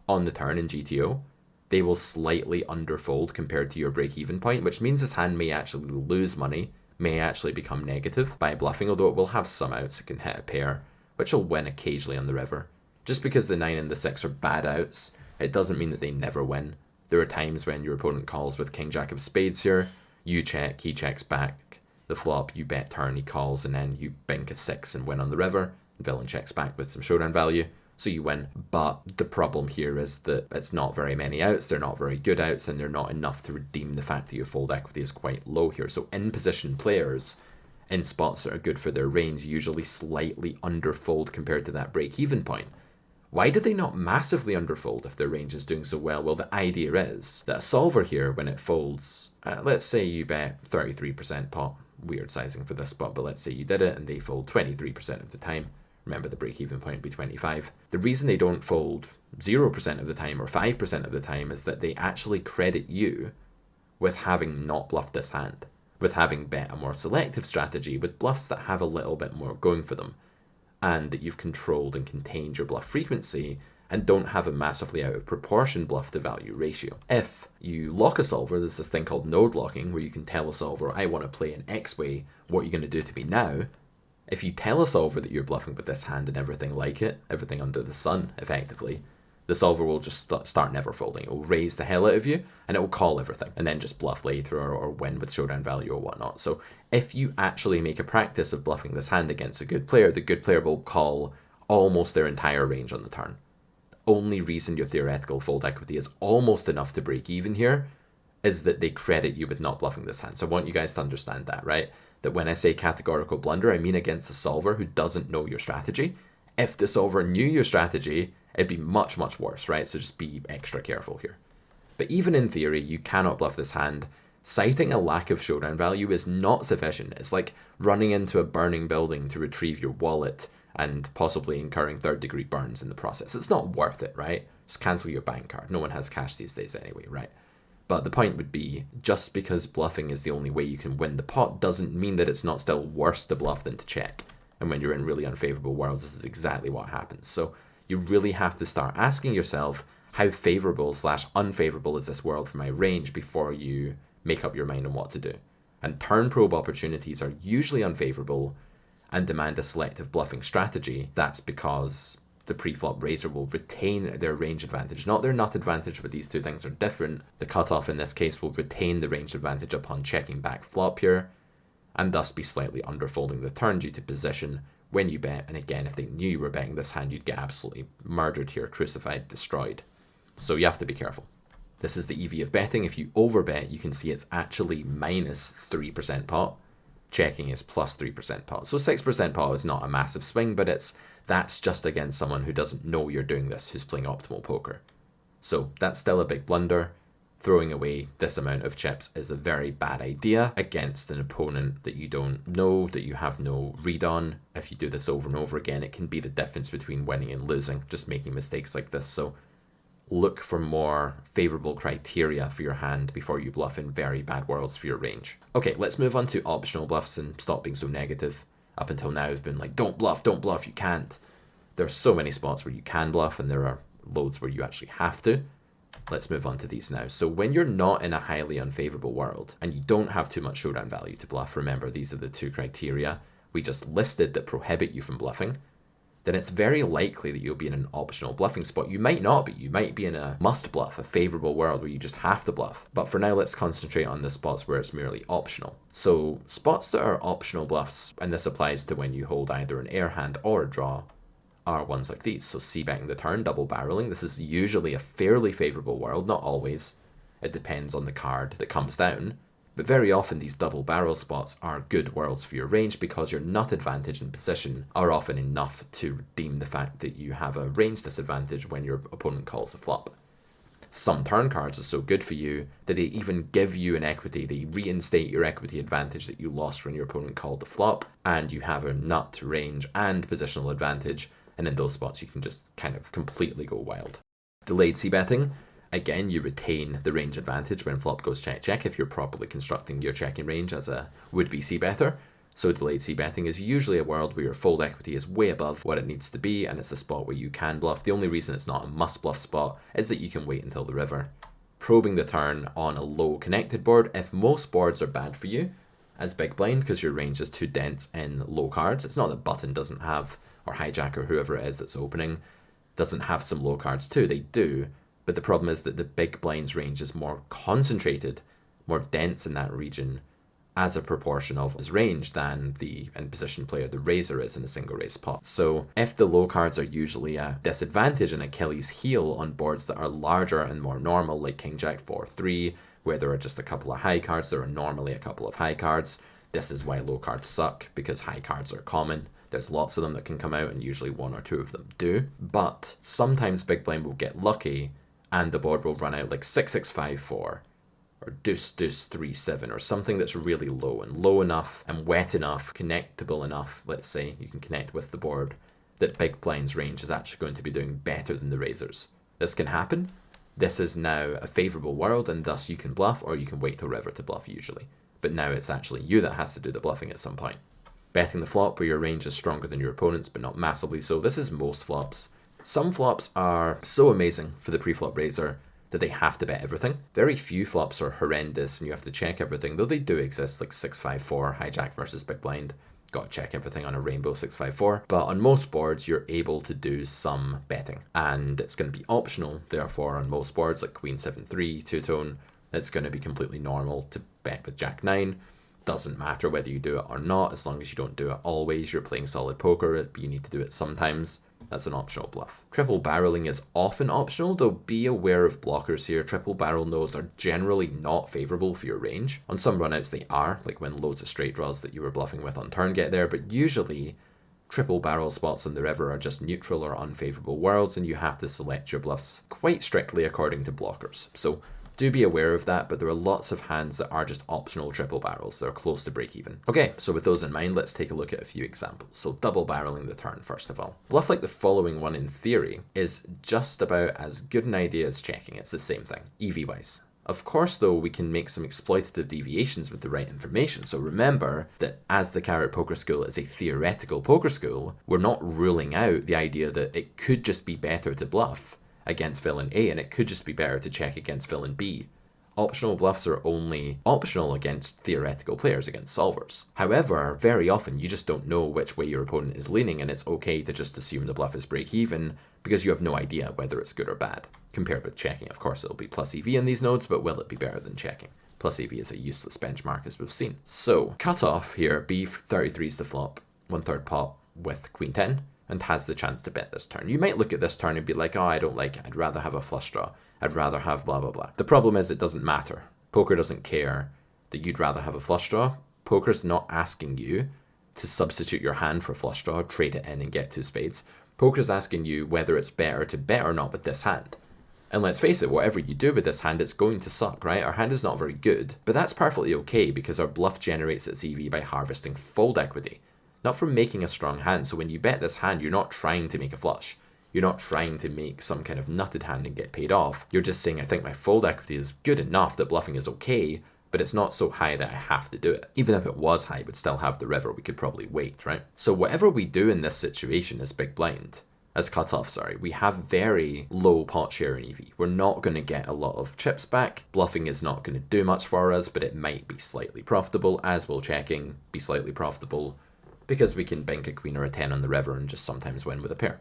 on the turn in GTO, they will slightly underfold compared to your break-even point, which means this hand may actually lose money, may actually become negative by bluffing, although it will have some outs. It can hit a pair, which will win occasionally on the river. Just because the 9 and the 6 are bad outs, it doesn't mean that they never win. There are times when your opponent calls with king jack of spades here, you check, he checks back the flop, you bet turn, he calls, and then you bink a 6 and win on the river. Villain checks back with some showdown value, so you win. But the problem here is that it's not very many outs, they're not very good outs, and they're not enough to redeem the fact that your fold equity is quite low here. So in position players in spots that are good for their range usually slightly underfold compared to that break-even point. Why do they not massively underfold if their range is doing so well? Well, the idea is that a solver here, when it folds, let's say you bet 33% pot, weird sizing for this spot, but let's say you did it and they fold 23% of the time, Remember, the break-even point would be 25. The reason they don't fold 0% of the time or 5% of the time is that they actually credit you with having not bluffed this hand, with having bet a more selective strategy with bluffs that have a little bit more going for them, and that you've controlled and contained your bluff frequency and don't have a massively out of proportion bluff to value ratio. If you lock a solver, there's this thing called node locking where you can tell a solver, I want to play an X way, what are you going to do to me now? If you tell a solver that you're bluffing with this hand and everything like it, everything under the sun, effectively, the solver will just start never folding. It will raise the hell out of you, and it will call everything, and then just bluff later or win with showdown value or whatnot. So if you actually make a practice of bluffing this hand against a good player, the good player will call almost their entire range on the turn. The only reason your theoretical fold equity is almost enough to break even here is that they credit you with not bluffing this hand. So I want you guys to understand that, right? That when I say categorical blunder, I mean against a solver who doesn't know your strategy. If the solver knew your strategy, it'd be much, much worse, right? So just be extra careful here. But even in theory, you cannot bluff this hand. Citing a lack of showdown value is not sufficient. It's like running into a burning building to retrieve your wallet and possibly incurring third-degree burns in the process. It's not worth it, right? Just cancel your bank card. No one has cash these days anyway, right? But the point would be, just because bluffing is the only way you can win the pot doesn't mean that it's not still worse to bluff than to check. And when you're in really unfavorable worlds, this is exactly what happens. So you really have to start asking yourself, how favorable / unfavorable is this world for my range before you make up your mind on what to do. And turn probe opportunities are usually unfavorable and demand a selective bluffing strategy. That's because the pre-flop raiser will retain their range advantage, not their nut advantage, but these two things are different. The cutoff in this case will retain the range advantage upon checking back flop here, and thus be slightly underfolding the turn due to position when you bet. And again, if they knew you were betting this hand, you'd get absolutely murdered here, crucified, destroyed. So you have to be careful. This is the EV of betting. If you overbet, you can see it's actually minus 3% pot. Checking is plus 3% pot. So 6% pot is not a massive swing, but that's just against someone who doesn't know you're doing this, who's playing optimal poker. So that's still a big blunder. Throwing away this amount of chips is a very bad idea against an opponent that you don't know, that you have no read on. If you do this over and over again, it can be the difference between winning and losing, just making mistakes like this. So look for more favorable criteria for your hand before you bluff in very bad worlds for your range. Okay, let's move on to optional bluffs and stop being so negative. Up until now, I've been like, don't bluff, you can't. There are so many spots where you can bluff, and there are loads where you actually have to. Let's move on to these now. So when you're not in a highly unfavorable world, and you don't have too much showdown value to bluff, remember these are the two criteria we just listed that prohibit you from bluffing, then it's very likely that you'll be in an optional bluffing spot. You might not be. You might be in a must bluff, a favorable world where you just have to bluff. But for now, let's concentrate on the spots where it's merely optional. So spots that are optional bluffs, and this applies to when you hold either an air hand or a draw, are ones like these. So c-betting the turn, double barreling. This is usually a fairly favorable world, not always. It depends on the card that comes down. But very often these double barrel spots are good worlds for your range because your nut advantage and position are often enough to redeem the fact that you have a range disadvantage when your opponent calls a flop. Some turn cards are so good for you that they even give you an equity. They reinstate your equity advantage that you lost when your opponent called the flop, and you have a nut, range, and positional advantage, and in those spots you can just kind of completely go wild. Delayed c-betting. Again, you retain the range advantage when flop goes check-check if you're properly constructing your checking range as a would-be c-better. So delayed c-betting is usually a world where your fold equity is way above what it needs to be, and it's a spot where you can bluff. The only reason it's not a must-bluff spot is that you can wait until the river. Probing the turn on a low connected board. If most boards are bad for you as big blind because your range is too dense in low cards, it's not that button doesn't have, or hijack or whoever it is that's opening, doesn't have some low cards too. They do. But the problem is that the big blind's range is more concentrated, more dense in that region as a proportion of his range than the in-position player, the raiser, is in a single raise pot. So if the low cards are usually a disadvantage and Achilles heel on boards that are larger and more normal, like King Jack 4-3, where there are just a couple of high cards, there are normally a couple of high cards. This is why low cards suck, because high cards are common. There's lots of them that can come out, and usually one or two of them do. But sometimes big blind will get lucky and the board will run out like 6-6-5-4 or deuce-deuce 3-7 or something that's really low enough and wet enough, connectable enough, let's say, you can connect with the board, that big blind's range is actually going to be doing better than the razors. This can happen. This is now a favourable world, and thus you can bluff, or you can wait till river to bluff usually. But now it's actually you that has to do the bluffing at some point. Betting the flop where your range is stronger than your opponent's, but not massively so. This is most flops. Some flops are so amazing for the pre-flop razor that they have to bet everything. Very few flops are horrendous and you have to check everything, though they do exist, like 6-5-4, hijack versus big blind. Got to check everything on a rainbow 6-5-4. But on most boards, you're able to do some betting. And it's going to be optional, therefore, on most boards, like Queen 7-3, two-tone, it's going to be completely normal to bet with Jack 9. Doesn't matter whether you do it or not, as long as you don't do it always. You're playing solid poker, but you need to do it sometimes. That's an optional bluff. Triple barreling is often optional, though be aware of blockers here. Triple barrel nodes are generally not favourable for your range. On some runouts they are, like when loads of straight draws that you were bluffing with on turn get there, but usually triple barrel spots on the river are just neutral or unfavourable worlds, and you have to select your bluffs quite strictly according to blockers. So do be aware of that, but there are lots of hands that are just optional triple barrels. They're close to break even. Okay, so with those in mind, let's take a look at a few examples. So double barreling the turn, first of all. Bluff like the following one in theory is just about as good an idea as checking. It's the same thing, EV-wise. Of course, though, we can make some exploitative deviations with the right information. So remember that as the Carrot Poker School is a theoretical poker school, we're not ruling out the idea that it could just be better to bluff against villain A, and it could just be better to check against villain B. Optional bluffs are only optional against theoretical players, against solvers. However, very often you just don't know which way your opponent is leaning, and it's okay to just assume the bluff is break even because you have no idea whether it's good or bad. Compared with checking, of course it'll be plus EV in these nodes, but will it be better than checking? Plus EV is a useless benchmark, as we've seen. So, cutoff here, B33 is the flop, 1/3 pot with Queen 10. And has the chance to bet this turn. You might look at this turn and be like, oh, I don't like it. I'd rather have a flush draw. I'd rather have blah, blah, blah. The problem is it doesn't matter. Poker doesn't care that you'd rather have a flush draw. Poker's not asking you to substitute your hand for a flush draw, trade it in and get 2 spades. Poker's asking you whether it's better to bet or not with this hand. And let's face it, whatever you do with this hand, it's going to suck, right? Our hand is not very good, but that's perfectly okay because our bluff generates its EV by harvesting fold equity, not from making a strong hand. So when you bet this hand, you're not trying to make a flush. You're not trying to make some kind of nutted hand and get paid off. You're just saying, I think my fold equity is good enough that bluffing is okay, but it's not so high that I have to do it. Even if it was high, we'd still have the river. We could probably wait, right? So whatever we do in this situation as big blind, as cutoff, sorry, we have very low pot share in EV. We're not going to get a lot of chips back. Bluffing is not going to do much for us, but it might be slightly profitable, as will checking be slightly profitable, because we can bank a queen or a 10 on the river and just sometimes win with a pair.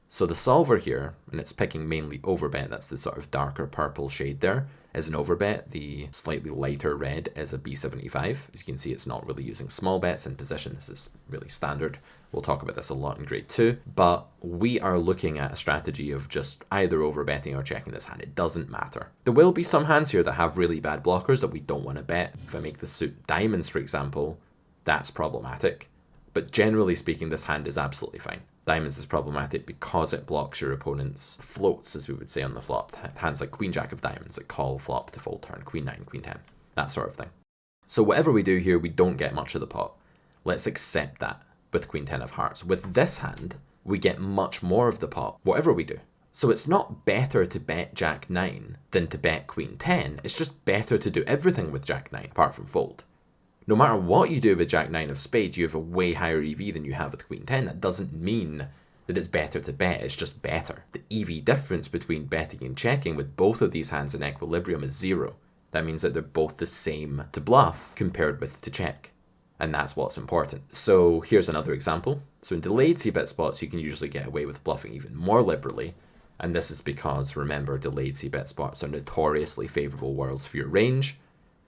So the solver here, and it's picking mainly overbet, that's the sort of darker purple shade there, is an overbet. The slightly lighter red is a B75. As you can see, it's not really using small bets in position. This is really standard. We'll talk about this a lot in grade 2, but we are looking at a strategy of just either overbetting or checking this hand. It doesn't matter. There will be some hands here that have really bad blockers that we don't want to bet. If I make the suit diamonds, for example, that's problematic. But generally speaking, this hand is absolutely fine. Diamonds is problematic because it blocks your opponent's floats, as we would say on the flop. Hands like Queen Jack of Diamonds that call flop to fold turn, Queen 9, Queen 10, that sort of thing. So whatever we do here, we don't get much of the pot. Let's accept that with Queen 10 of Hearts. With this hand, we get much more of the pot, whatever we do. So it's not better to bet Jack 9 than to bet Queen 10. It's just better to do everything with Jack 9, apart from fold. No matter what you do with Jack 9 of spades, you have a way higher EV than you have with Queen 10. That doesn't mean that it's better to bet, it's just better. The EV difference between betting and checking with both of these hands in equilibrium is 0. That means that they're both the same to bluff compared with to check. And that's what's important. So here's another example. So in delayed c-bet spots, you can usually get away with bluffing even more liberally. And this is because, remember, delayed c-bet spots are notoriously favourable worlds for your range.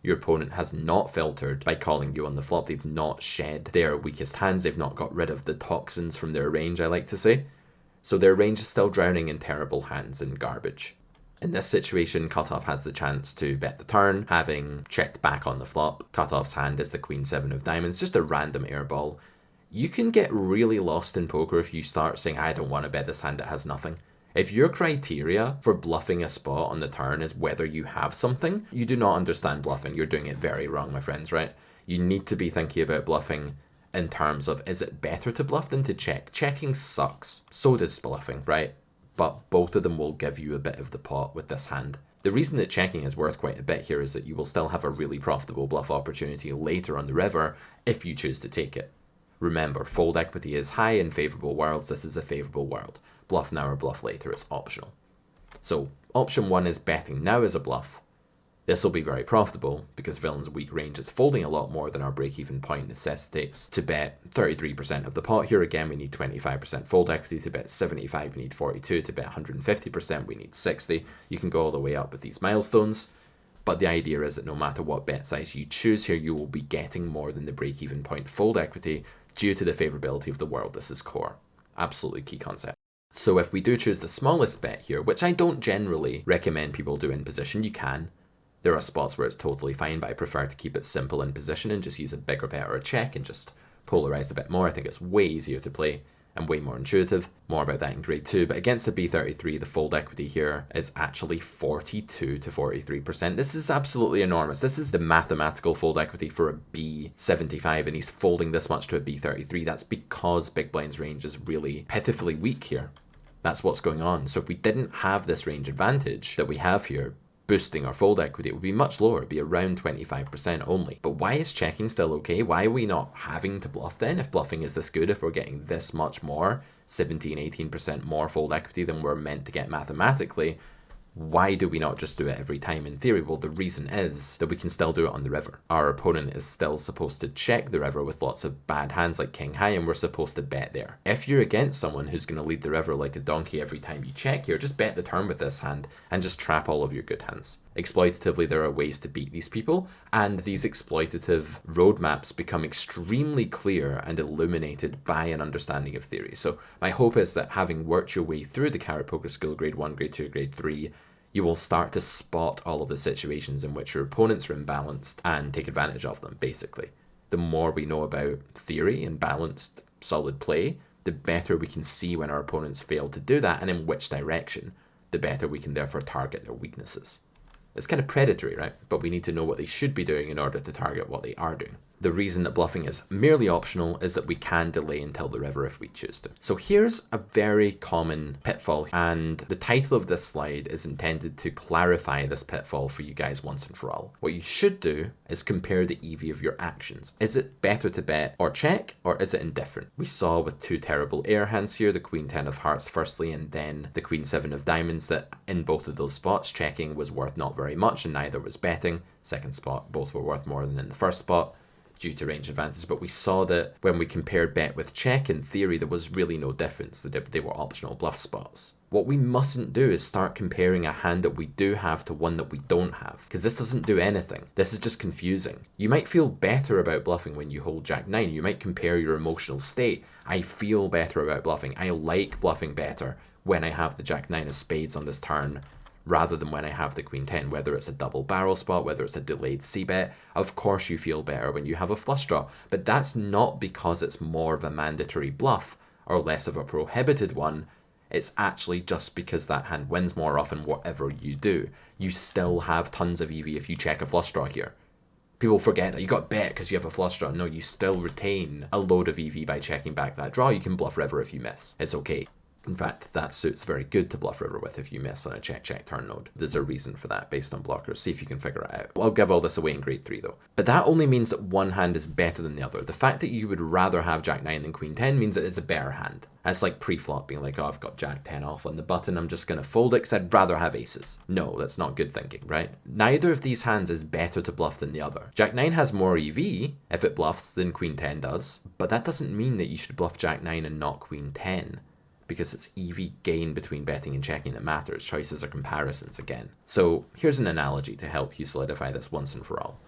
Your opponent has not filtered by calling you on the flop. They've not shed their weakest hands. They've not got rid of the toxins from their range, I like to say. So their range is still drowning in terrible hands and garbage. In this situation, cutoff has the chance to bet the turn, having checked back on the flop. Cutoff's hand is the Queen 7 of Diamonds, just a random airball. You can get really lost in poker if you start saying, I don't want to bet this hand, it has nothing. If your criteria for bluffing a spot on the turn is whether you have something, you do not understand bluffing. You're doing it very wrong, my friends, right? You need to be thinking about bluffing in terms of, is it better to bluff than to check? Checking sucks. So does bluffing, right? But both of them will give you a bit of the pot with this hand. The reason that checking is worth quite a bit here is that you will still have a really profitable bluff opportunity later on the river if you choose to take it. Remember, fold equity is high in favourable worlds. This is a favourable world. Bluff now or bluff later, it's optional. So option 1 is betting now as a bluff. This will be very profitable because villain's weak range is folding a lot more than our break-even point necessitates. To bet 33% of the pot here, again, we need 25% fold equity. To bet 75, we need 42. To bet 150%, we need 60. You can go all the way up with these milestones. But the idea is that no matter what bet size you choose here, you will be getting more than the break-even point fold equity due to the favorability of the world. This is core. Absolutely key concept. So if we do choose the smallest bet here, which I don't generally recommend people do in position, you can. There are spots where it's totally fine, but I prefer to keep it simple in position and just use a bigger bet or a check and just polarize a bit more. I think it's way easier to play and way more intuitive. More about that in grade 2. But against the B33, the fold equity here is actually 42 to 43%. This is absolutely enormous. This is the mathematical fold equity for a B75, and he's folding this much to a B33. That's because Big Blind's range is really pitifully weak here. That's what's going on. So if we didn't have this range advantage that we have here, boosting our fold equity, it would be much lower. It'd be around 25% only. But why is checking still okay? Why are we not having to bluff then if bluffing is this good, if we're getting this much more, 17, 18% more fold equity than we're meant to get mathematically? Why do we not just do it every time in theory? Well, the reason is that we can still do it on the river. Our opponent is still supposed to check the river with lots of bad hands like king high, and we're supposed to bet there. If you're against someone who's going to lead the river like a donkey every time you check here, just bet the turn with this hand and just trap all of your good hands. Exploitatively, there are ways to beat these people, and these exploitative roadmaps become extremely clear and illuminated by an understanding of theory. So my hope is that having worked your way through the Carrot Poker School grade 1, grade 2, grade 3, you will start to spot all of the situations in which your opponents are imbalanced and take advantage of them, basically. The more we know about theory and balanced, solid play, the better we can see when our opponents fail to do that and in which direction, the better we can therefore target their weaknesses. It's kind of predatory, right? But we need to know what they should be doing in order to target what they are doing. The reason that bluffing is merely optional is that we can delay until the river if we choose to. So here's a very common pitfall, and the title of this slide is intended to clarify this pitfall for you guys once and for all. What you should do is compare the EV of your actions. Is it better to bet or check, or is it indifferent? We saw with two terrible air hands here, the Queen 10 of hearts firstly, and then the Queen 7 of diamonds, that in both of those spots, checking was worth not very much and neither was betting. Second spot, both were worth more than in the first spot, due to range advantage, but we saw that when we compared bet with check, in theory there was really no difference, that they were optional bluff spots. What we mustn't do is start comparing a hand that we do have to one that we don't have, because this doesn't do anything. This is just confusing. You might feel better about bluffing when you hold Jack 9. You might compare your emotional state. I feel better about bluffing. I like bluffing better when I have the Jack 9 of spades on this turn, rather than when I have the Queen 10, whether it's a double barrel spot, whether it's a delayed c-bet. Of course you feel better when you have a flush draw, but that's not because it's more of a mandatory bluff or less of a prohibited one. It's actually just because that hand wins more often whatever you do. You still have tons of EV if you check a flush draw here. People forget that you got bet because you have a flush draw. No, you still retain a load of EV by checking back that draw. You can bluff river if you miss. It's okay. In fact, that suit's very good to bluff river with if you miss on a check-check turn node. There's a reason for that based on blockers. See if you can figure it out. I'll give all this away in grade 3 though. But that only means that one hand is better than the other. The fact that you would rather have Jack 9 than Queen 10 means that it's a better hand. That's like pre-flop being like, oh, I've got Jack 10 off on the button, I'm just going to fold it because I'd rather have aces. No, that's not good thinking, right? Neither of these hands is better to bluff than the other. Jack 9 has more EV if it bluffs than Queen 10 does, but that doesn't mean that you should bluff Jack 9 and not Queen 10. Because it's EV gain between betting and checking that matters. Choices are comparisons again. So here's an analogy to help you solidify this once and for all.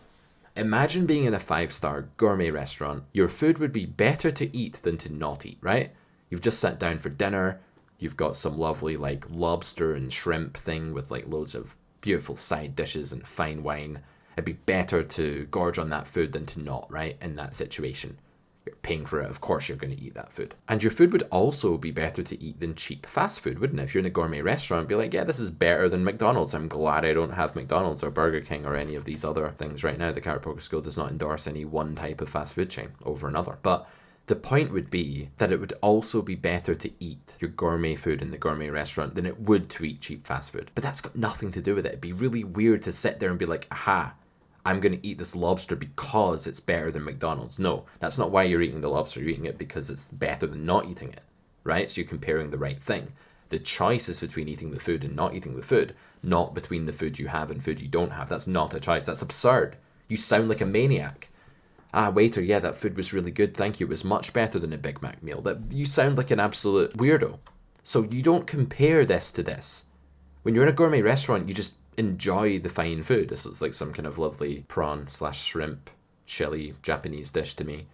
Imagine being in a 5-star gourmet restaurant. Your food would be better to eat than to not eat, right? You've just sat down for dinner. You've got some lovely like lobster and shrimp thing with like loads of beautiful side dishes and fine wine. It'd be better to gorge on that food than to not, right? In that situation. You're paying for it, of course you're going to eat that food. And your food would also be better to eat than cheap fast food, wouldn't it? If you're in a gourmet restaurant, be like, yeah, this is better than McDonald's. I'm glad I don't have McDonald's or Burger King or any of these other things right now. The Carrot Poker School does not endorse any one type of fast food chain over another. But the point would be that it would also be better to eat your gourmet food in the gourmet restaurant than it would to eat cheap fast food. But that's got nothing to do with it. It'd be really weird to sit there and be like, aha, I'm going to eat this lobster because it's better than McDonald's. No, that's not why you're eating the lobster. You're eating it because it's better than not eating it, right? So you're comparing the right thing. The choice is between eating the food and not eating the food, not between the food you have and food you don't have. That's not a choice. That's absurd. You sound like a maniac. Ah, waiter, yeah, that food was really good. Thank you. It was much better than a Big Mac meal. That you sound like an absolute weirdo. So you don't compare this to this. When you're in a gourmet restaurant, you just enjoy the fine food. This looks like some kind of lovely prawn/shrimp chili Japanese dish to me.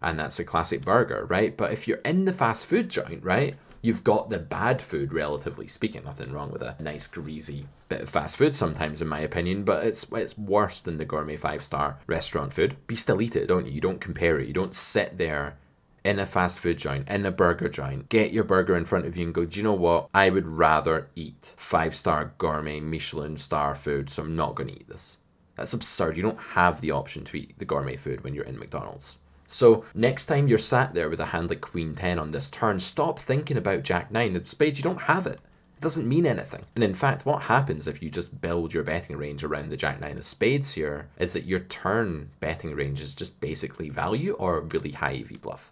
And that's a classic burger, right? But if you're in the fast food joint, right, you've got the bad food, relatively speaking. Nothing wrong with a nice greasy bit of fast food sometimes, in my opinion, but it's worse than the gourmet 5-star restaurant food. But you still eat it, don't you? You don't compare it. You don't sit there in a fast food joint, in a burger joint, get your burger in front of you and go, do you know what? I would rather eat 5-star gourmet Michelin star food, so I'm not going to eat this. That's absurd. You don't have the option to eat the gourmet food when you're in McDonald's. So next time you're sat there with a hand like Queen 10 on this turn, stop thinking about Jack 9. The spades, you don't have it. It doesn't mean anything. And in fact, what happens if you just build your betting range around the Jack 9 of spades here is that your turn betting range is just basically value or really high EV bluff.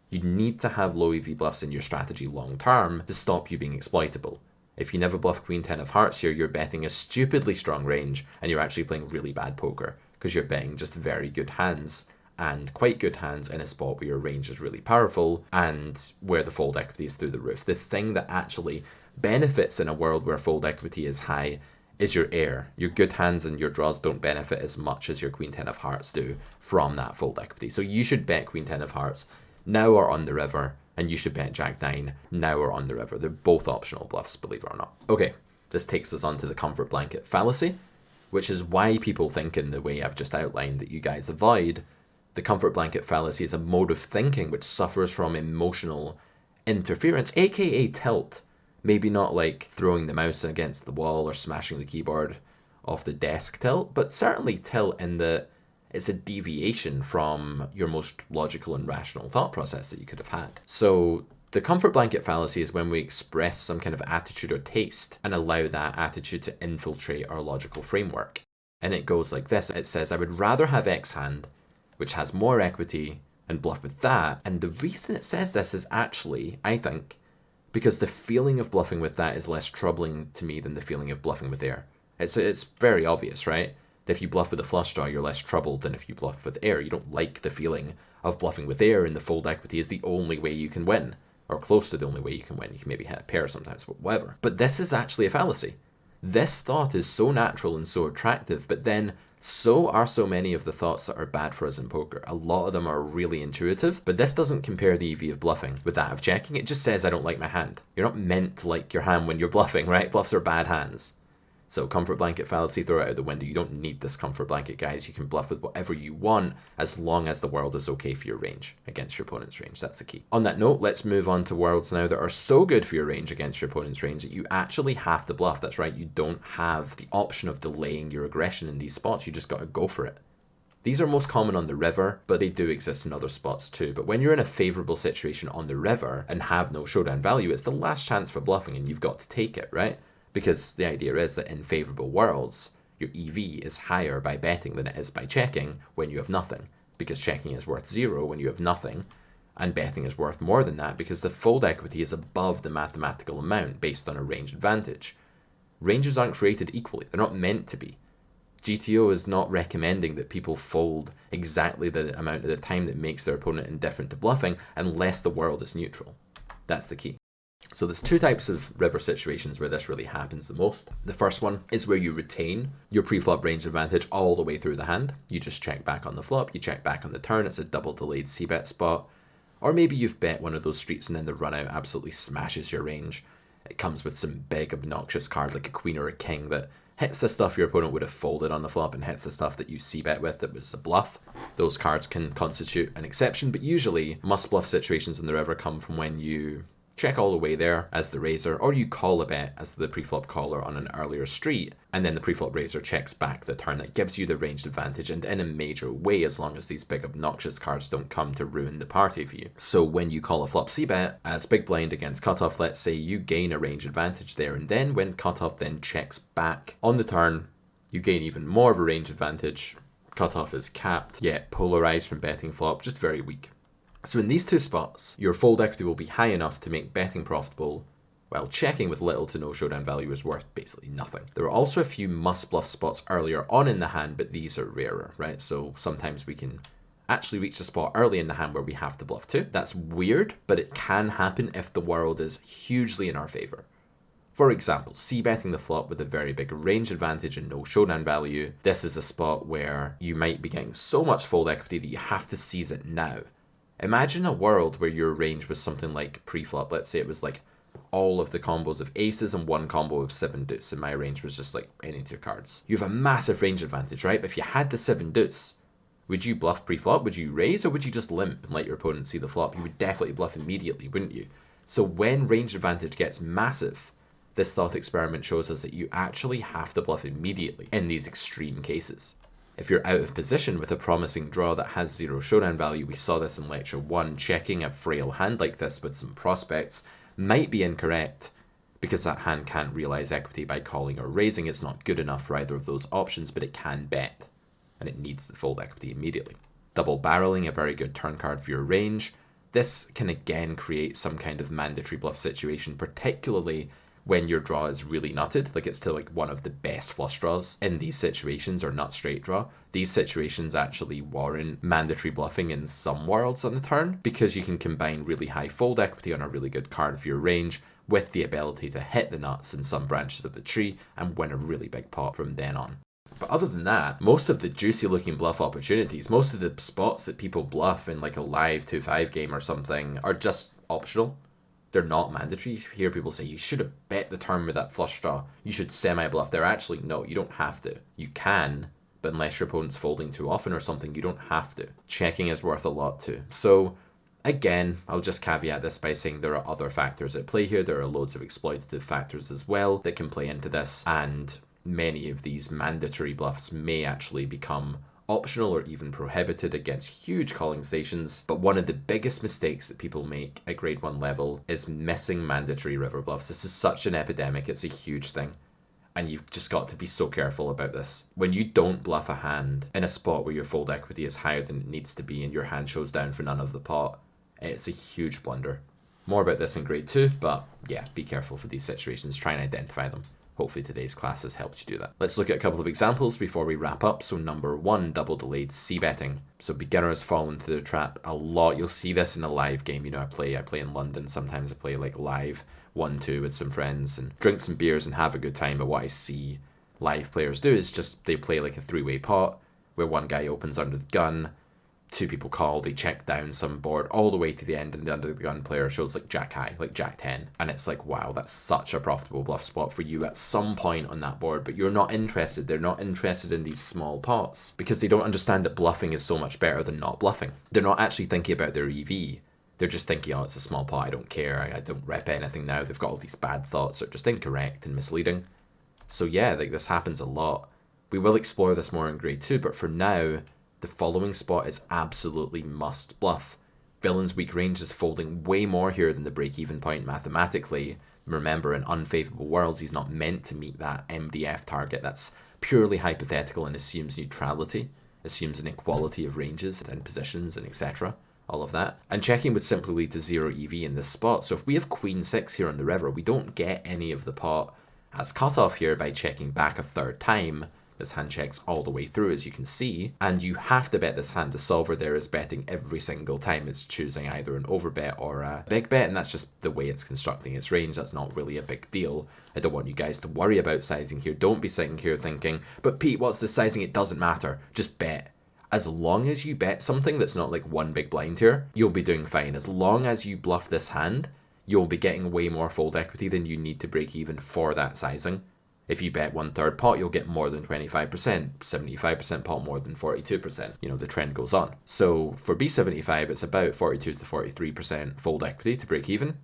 You need to have low EV bluffs in your strategy long term to stop you being exploitable. If you never bluff Queen 10 of hearts here, you're betting a stupidly strong range and you're actually playing really bad poker because you're betting just very good hands and quite good hands in a spot where your range is really powerful and where the fold equity is through the roof. The thing that actually benefits in a world where fold equity is high is your air. Your good hands and your draws don't benefit as much as your Queen 10 of hearts do from that fold equity. So you should bet Queen 10 of hearts now or on the river, and you should bet Jack 9 now or on the river. They're both optional bluffs, believe it or not. Okay, this takes us on to the comfort blanket fallacy, which is why people think in the way I've just outlined that you guys avoid. The comfort blanket fallacy is a mode of thinking which suffers from emotional interference, aka tilt. Maybe not like throwing the mouse against the wall or smashing the keyboard off the desk tilt, but certainly tilt in the it's a deviation from your most logical and rational thought process that you could have had. So the comfort blanket fallacy is when we express some kind of attitude or taste and allow that attitude to infiltrate our logical framework. And it goes like this. It says, I would rather have X hand, which has more equity, and bluff with that. And the reason it says this is actually, I think, because the feeling of bluffing with that is less troubling to me than the feeling of bluffing with air. It's very obvious, right? If you bluff with a flush draw, you're less troubled than if you bluff with air. You don't like the feeling of bluffing with air, and the fold equity is the only way you can win, or close to the only way you can win. You can maybe hit a pair sometimes, but whatever. But this is actually a fallacy. This thought is so natural and so attractive, but then so are so many of the thoughts that are bad for us in poker. A lot of them are really intuitive, but this doesn't compare the EV of bluffing with that of checking. It just says, I don't like my hand. You're not meant to like your hand when you're bluffing, right? Bluffs are bad hands. So comfort blanket fallacy, throw it out the window. You don't need this comfort blanket, guys. You can bluff with whatever you want as long as the world is okay for your range against your opponent's range. That's the key. On that note, let's move on to worlds now that are so good for your range against your opponent's range that you actually have to bluff. That's right. You don't have the option of delaying your aggression in these spots. You just got to go for it. These are most common on the river, but they do exist in other spots too. But when you're in a favorable situation on the river and have no showdown value, it's the last chance for bluffing and you've got to take it, right? Because the idea is that in favorable worlds, your EV is higher by betting than it is by checking when you have nothing. Because checking is worth 0 when you have nothing, and betting is worth more than that because the fold equity is above the mathematical amount based on a range advantage. Ranges aren't created equally. They're not meant to be. GTO is not recommending that people fold exactly the amount of the time that makes their opponent indifferent to bluffing unless the world is neutral. That's the key. So there's two types of river situations where this really happens the most. The first one is where you retain your pre-flop range advantage all the way through the hand. You just check back on the flop, you check back on the turn, it's a double delayed c-bet spot. Or maybe you've bet one of those streets and then the run out absolutely smashes your range. It comes with some big obnoxious card like a queen or a king that hits the stuff your opponent would have folded on the flop and hits the stuff that you c-bet with that was a bluff. those cards can constitute an exception, but usually must bluff situations in the river come from when you check all the way there as the raiser, or you call a bet as the preflop caller on an earlier street, and then the preflop raiser checks back the turn. That gives you the ranged advantage, and in a major way, as long as these big obnoxious cards don't come to ruin the party for you. So when you call a flop c-bet as big blind against cutoff, let's say you gain a range advantage there, and then when cutoff then checks back on the turn, you gain even more of a range advantage. Cutoff is capped, yet polarized from betting flop, just very weak. So in these two spots, your fold equity will be high enough to make betting profitable, while checking with little to no showdown value is worth basically nothing. There are also a few must bluff spots earlier on in the hand, but these are rarer, right? So sometimes we can actually reach a spot early in the hand where we have to bluff too. That's weird, but it can happen if the world is hugely in our favor. For example, c-betting the flop with a very big range advantage and no showdown value. This is a spot where you might be getting so much fold equity that you have to seize it now. Imagine a world where your range was something like pre-flop. Let's say it was like all of the combos of aces and one combo of 7 deuce, and my range was just like any two cards. You have a massive range advantage, right? But if you had the 7 deuce, would you bluff pre-flop? Would you raise, or would you just limp and let your opponent see the flop? You would definitely bluff immediately, wouldn't you? So when range advantage gets massive, this thought experiment shows us that you actually have to bluff immediately in these extreme cases. If you're out of position with a promising draw that has 0 showdown value, we saw this in lecture 1, checking a frail hand like this with some prospects might be incorrect because that hand can't realize equity by calling or raising. It's not good enough for either of those options, but it can bet, and it needs the fold equity immediately. Double barreling, a very good turn card for your range. This can again create some kind of mandatory bluff situation, particularly when your draw is really nutted, like it's to like one of the best flush draws in these situations, or nut straight draw. These situations actually warrant mandatory bluffing in some worlds on the turn, because you can combine really high fold equity on a really good card of your range with the ability to hit the nuts in some branches of the tree and win a really big pot from then on. But other than that, most of the juicy looking bluff opportunities, most of the spots that people bluff in like a live 2-5 game or something are just optional. They're not mandatory. You hear people say, you should have bet the turn with that flush draw. You should semi-bluff. They're actually, no, you don't have to. You can, but unless your opponent's folding too often or something, you don't have to. Checking is worth a lot too. So again, I'll just caveat this by saying there are other factors at play here. There are loads of exploitative factors as well that can play into this, and many of these mandatory bluffs may actually become optional or even prohibited against huge calling stations. But one of the biggest mistakes that people make at grade 1 level is missing mandatory river bluffs. This is such an epidemic, it's a huge thing, and you've just got to be so careful about this. When you don't bluff a hand in a spot where your fold equity is higher than it needs to be and your hand shows down for none of the pot, it's a huge blunder. More about this in grade 2, but yeah, be careful for these situations, try and identify them. Hopefully today's class has helped you do that. Let's look at a couple of examples before we wrap up. So number 1, double delayed c-betting. So beginners fall into the trap a lot. You'll see this in a live game. You know, I play in London. Sometimes I play like live 1-2 with some friends and drink some beers and have a good time. But what I see live players do is just they play like a 3-way pot where one guy opens under the gun, 2 people call, they check down some board all the way to the end, and the under the gun player shows like jack high, like jack 10, and it's like, wow, that's such a profitable bluff spot for you at some point on that board. But you're not interested. They're not interested in these small pots because they don't understand that bluffing is so much better than not bluffing. They're not actually thinking about their EV. They're just thinking, oh, it's a small pot, I don't care, I don't rep anything now. They've got all these bad thoughts that are just incorrect and misleading. So yeah, like this happens a lot. We will explore this more in grade 2, but for now, the following spot is absolutely must bluff. Villain's weak range is folding way more here than the break-even point mathematically. Remember, in unfavorable worlds, he's not meant to meet that MDF target. That's purely hypothetical and assumes neutrality, assumes an equality of ranges and positions and etc. All of that. And checking would simply lead to 0 EV in this spot. So if we have Queen 6 here on the river, we don't get any of the pot as cutoff here by checking back a 3rd time. This hand checks all the way through, as you can see, and you have to bet this hand. The solver there is betting every single time. It's choosing either an overbet or a big bet, and that's just the way it's constructing its range. That's not really a big deal. I don't want you guys to worry about sizing here. Don't be sitting here thinking, but Pete, what's the sizing? It doesn't matter. Just bet. As long as you bet something that's not like one big blind here, you'll be doing fine. As long as you bluff this hand, you'll be getting way more fold equity than you need to break even for that sizing. If you bet 1/3 pot, you'll get more than 25%, 75% pot more than 42%. You know, the trend goes on. So for B75, it's about 42 to 43% fold equity to break even.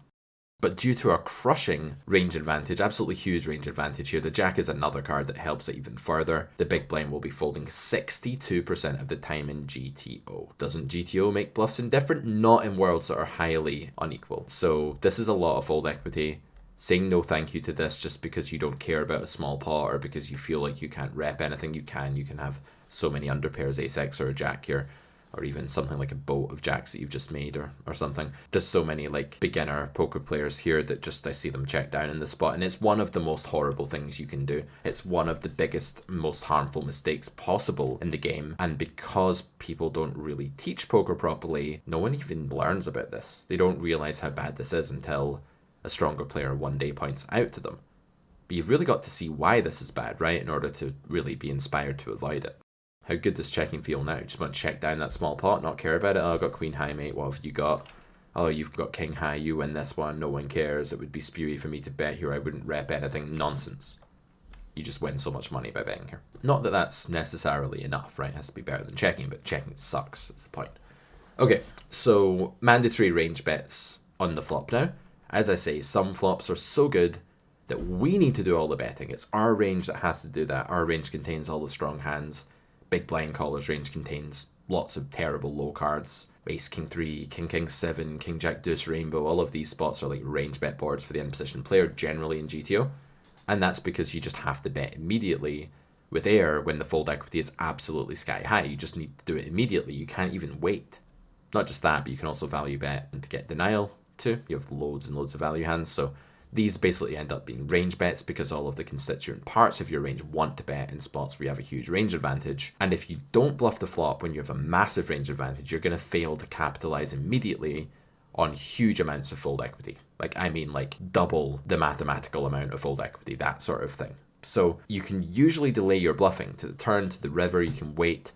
But due to a crushing range advantage, absolutely huge range advantage here, the jack is another card that helps it even further. The big blind will be folding 62% of the time in GTO. Doesn't GTO make bluffs indifferent? Not in worlds that are highly unequal. So this is a lot of fold equity. Saying no thank you to this just because you don't care about a small pot or because you feel like you can't rep anything, you can have so many underpairs, ace-x or a jack here, or even something like a boat of jacks that you've just made or something. There's so many like beginner poker players here that just I see them check down in the spot, and it's one of the most horrible things you can do. It's one of the biggest, most harmful mistakes possible in the game, and because people don't really teach poker properly, no one even learns about this. They don't realize how bad this is until a stronger player one day points out to them. But you've really got to see why this is bad, right, in order to really be inspired to avoid it. How good does checking feel now? Just want to check down that small pot, not care about it. Oh, I got queen high, mate. What have you got? Oh, you've got king high. You win this one. No one cares. It would be spewy for me to bet here. I wouldn't rep anything. Nonsense. You just win so much money by betting here. Not that that's necessarily enough, right? It has to be better than checking, but checking sucks. That's the point. Okay, so mandatory range bets on the flop now. As I say, some flops are so good that we need to do all the betting. It's our range that has to do that. Our range contains all the strong hands. Big blind caller's range contains lots of terrible low cards. Ace, king 3, king 7, king jack deuce rainbow. All of these spots are like range bet boards for the in-position player generally in GTO. And that's because you just have to bet immediately with air when the fold equity is absolutely sky high. You just need to do it immediately. You can't even wait. Not just that, but you can also value bet and to get denial too. You have loads and loads of value hands. So these basically end up being range bets because all of the constituent parts of your range want to bet in spots where you have a huge range advantage. And if you don't bluff the flop when you have a massive range advantage, you're going to fail to capitalize immediately on huge amounts of fold equity. Like, I mean, like double the mathematical amount of fold equity, that sort of thing. So you can usually delay your bluffing to the turn, to the river. You can wait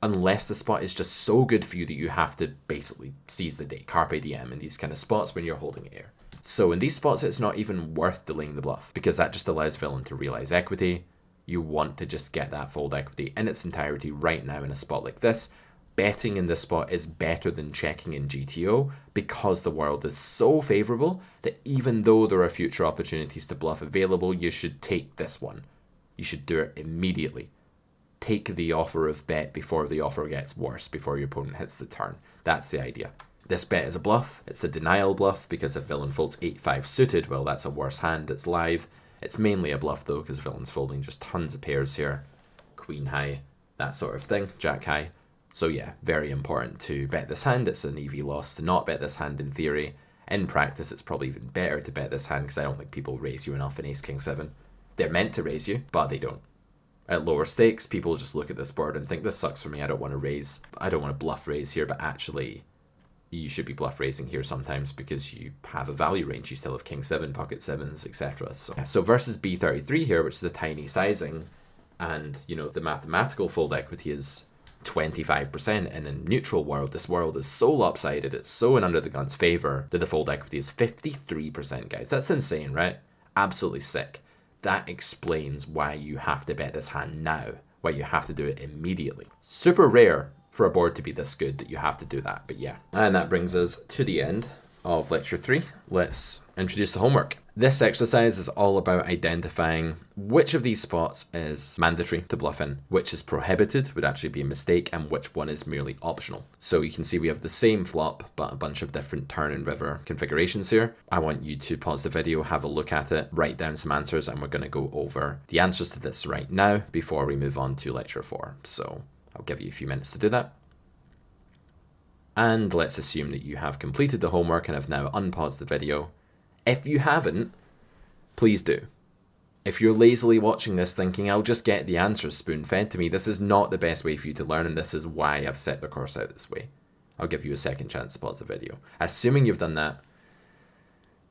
unless the spot is just so good for you that you have to basically seize the day, carpe diem in these kind of spots when you're holding air. So in these spots, it's not even worth delaying the bluff because that just allows villain to realize equity. You want to just get that fold equity in its entirety right now in a spot like this. Betting in this spot is better than checking in GTO because the world is so favorable that even though there are future opportunities to bluff available, you should take this one. You should do it immediately. Take the offer of bet before the offer gets worse, before your opponent hits the turn. That's the idea. This bet is a bluff. It's a denial bluff because if villain folds 8-5 suited, well, that's a worse hand. It's live. It's mainly a bluff though because villain's folding just tons of pairs here. Queen high, that sort of thing. Jack high. So yeah, very important to bet this hand. It's an EV loss to not bet this hand in theory. In practice, it's probably even better to bet this hand because I don't think people raise you enough in ace king 7. They're meant to raise you, but they don't. At lower stakes, people just look at this board and think, this sucks for me. I don't want to raise. I don't want to bluff raise here, but actually you should be bluff raising here sometimes because you have a value range. You still have king 7, pocket 7s, etc. So versus B33 here, which is a tiny sizing, and you know the mathematical fold equity is 25%. In a neutral world, this world is so lopsided, it's so in under the gun's favor that the fold equity is 53%, guys. That's insane, right? Absolutely sick. That explains why you have to bet this hand now, why you have to do it immediately. Super rare for a board to be this good that you have to do that, but yeah. And that brings us to the end of lecture 3. Let's introduce the homework. This exercise is all about identifying which of these spots is mandatory to bluff in, which is prohibited, would actually be a mistake, and which one is merely optional. So you can see we have the same flop, but a bunch of different turn and river configurations here. I want you to pause the video, have a look at it, write down some answers, and we're going to go over the answers to this right now before we move on to lecture 4. So I'll give you a few minutes to do that. And let's assume that you have completed the homework and have now unpaused the video. If you haven't, please do. If you're lazily watching this thinking, I'll just get the answers spoon-fed to me, this is not the best way for you to learn, and this is why I've set the course out this way. I'll give you a second chance to pause the video. Assuming you've done that,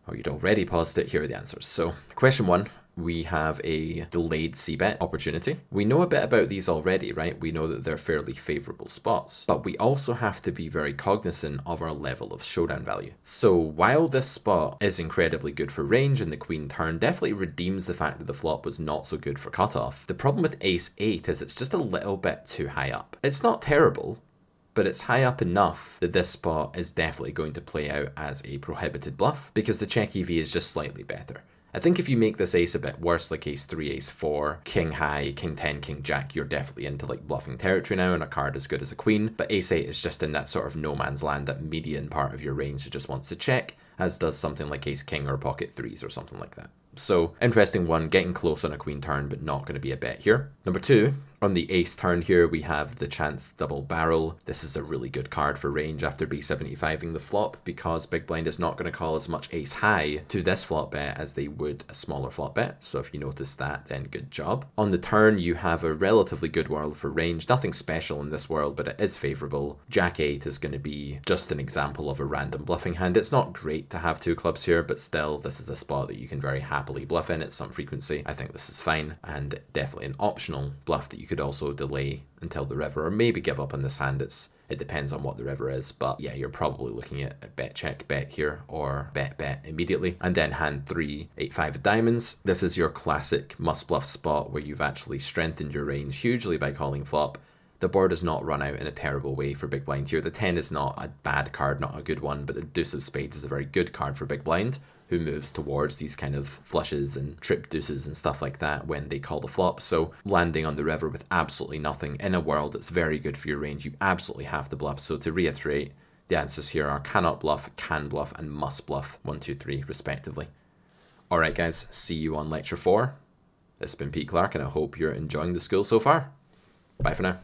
or you'd already paused it, here are the answers. So, question 1, we have a delayed c-bet opportunity. We know a bit about these already, right? We know that they're fairly favorable spots, but we also have to be very cognizant of our level of showdown value. So while this spot is incredibly good for range and the queen turn definitely redeems the fact that the flop was not so good for cutoff, the problem with ace 8 is it's just a little bit too high up. It's not terrible, but it's high up enough that this spot is definitely going to play out as a prohibited bluff because the check EV is just slightly better. I think if you make this ace a bit worse, like ace 3, ace 4, king high, king 10, king jack, you're definitely into like bluffing territory now and a card as good as a queen. But ace 8 is just in that sort of no man's land, that median part of your range that just wants to check, as does something like ace king or pocket threes or something like that. So interesting one, getting close on a queen turn, but not going to be a bet here. Number 2, on the ace turn here, we have the chance double barrel. This is a really good card for range after b75ing the flop because big blind is not going to call as much ace high to this flop bet as they would a smaller flop bet. So if you notice that, then good job. On the turn, you have a relatively good world for range. Nothing special in this world, but it is favorable. Jack 8 is going to be just an example of a random bluffing hand. It's not great to have 2 clubs here, but still, this is a spot that you can very happily bluff in at some frequency. I think this is fine and definitely an optional bluff that you could also delay until the river or maybe give up on this hand. It depends on what the river is, but yeah, you're probably looking at a bet check bet here or bet immediately. And then hand 3, 8-5 of diamonds. This is your classic must bluff spot where you've actually strengthened your range hugely by calling flop. The board does not run out in a terrible way for big blind here. The 10 is not a bad card, not a good one, but the deuce of spades is a very good card for big blind, who moves towards these kind of flushes and trip deuces and stuff like that when they call the flop. So landing on the river with absolutely nothing in a world that's very good for your range, you absolutely have to bluff. So to reiterate, the answers here are cannot bluff, can bluff, and must bluff, 1, 2, 3 respectively. Alright guys, see you on lecture 4. This has been Pete Clark and I hope you're enjoying the school so far. Bye for now.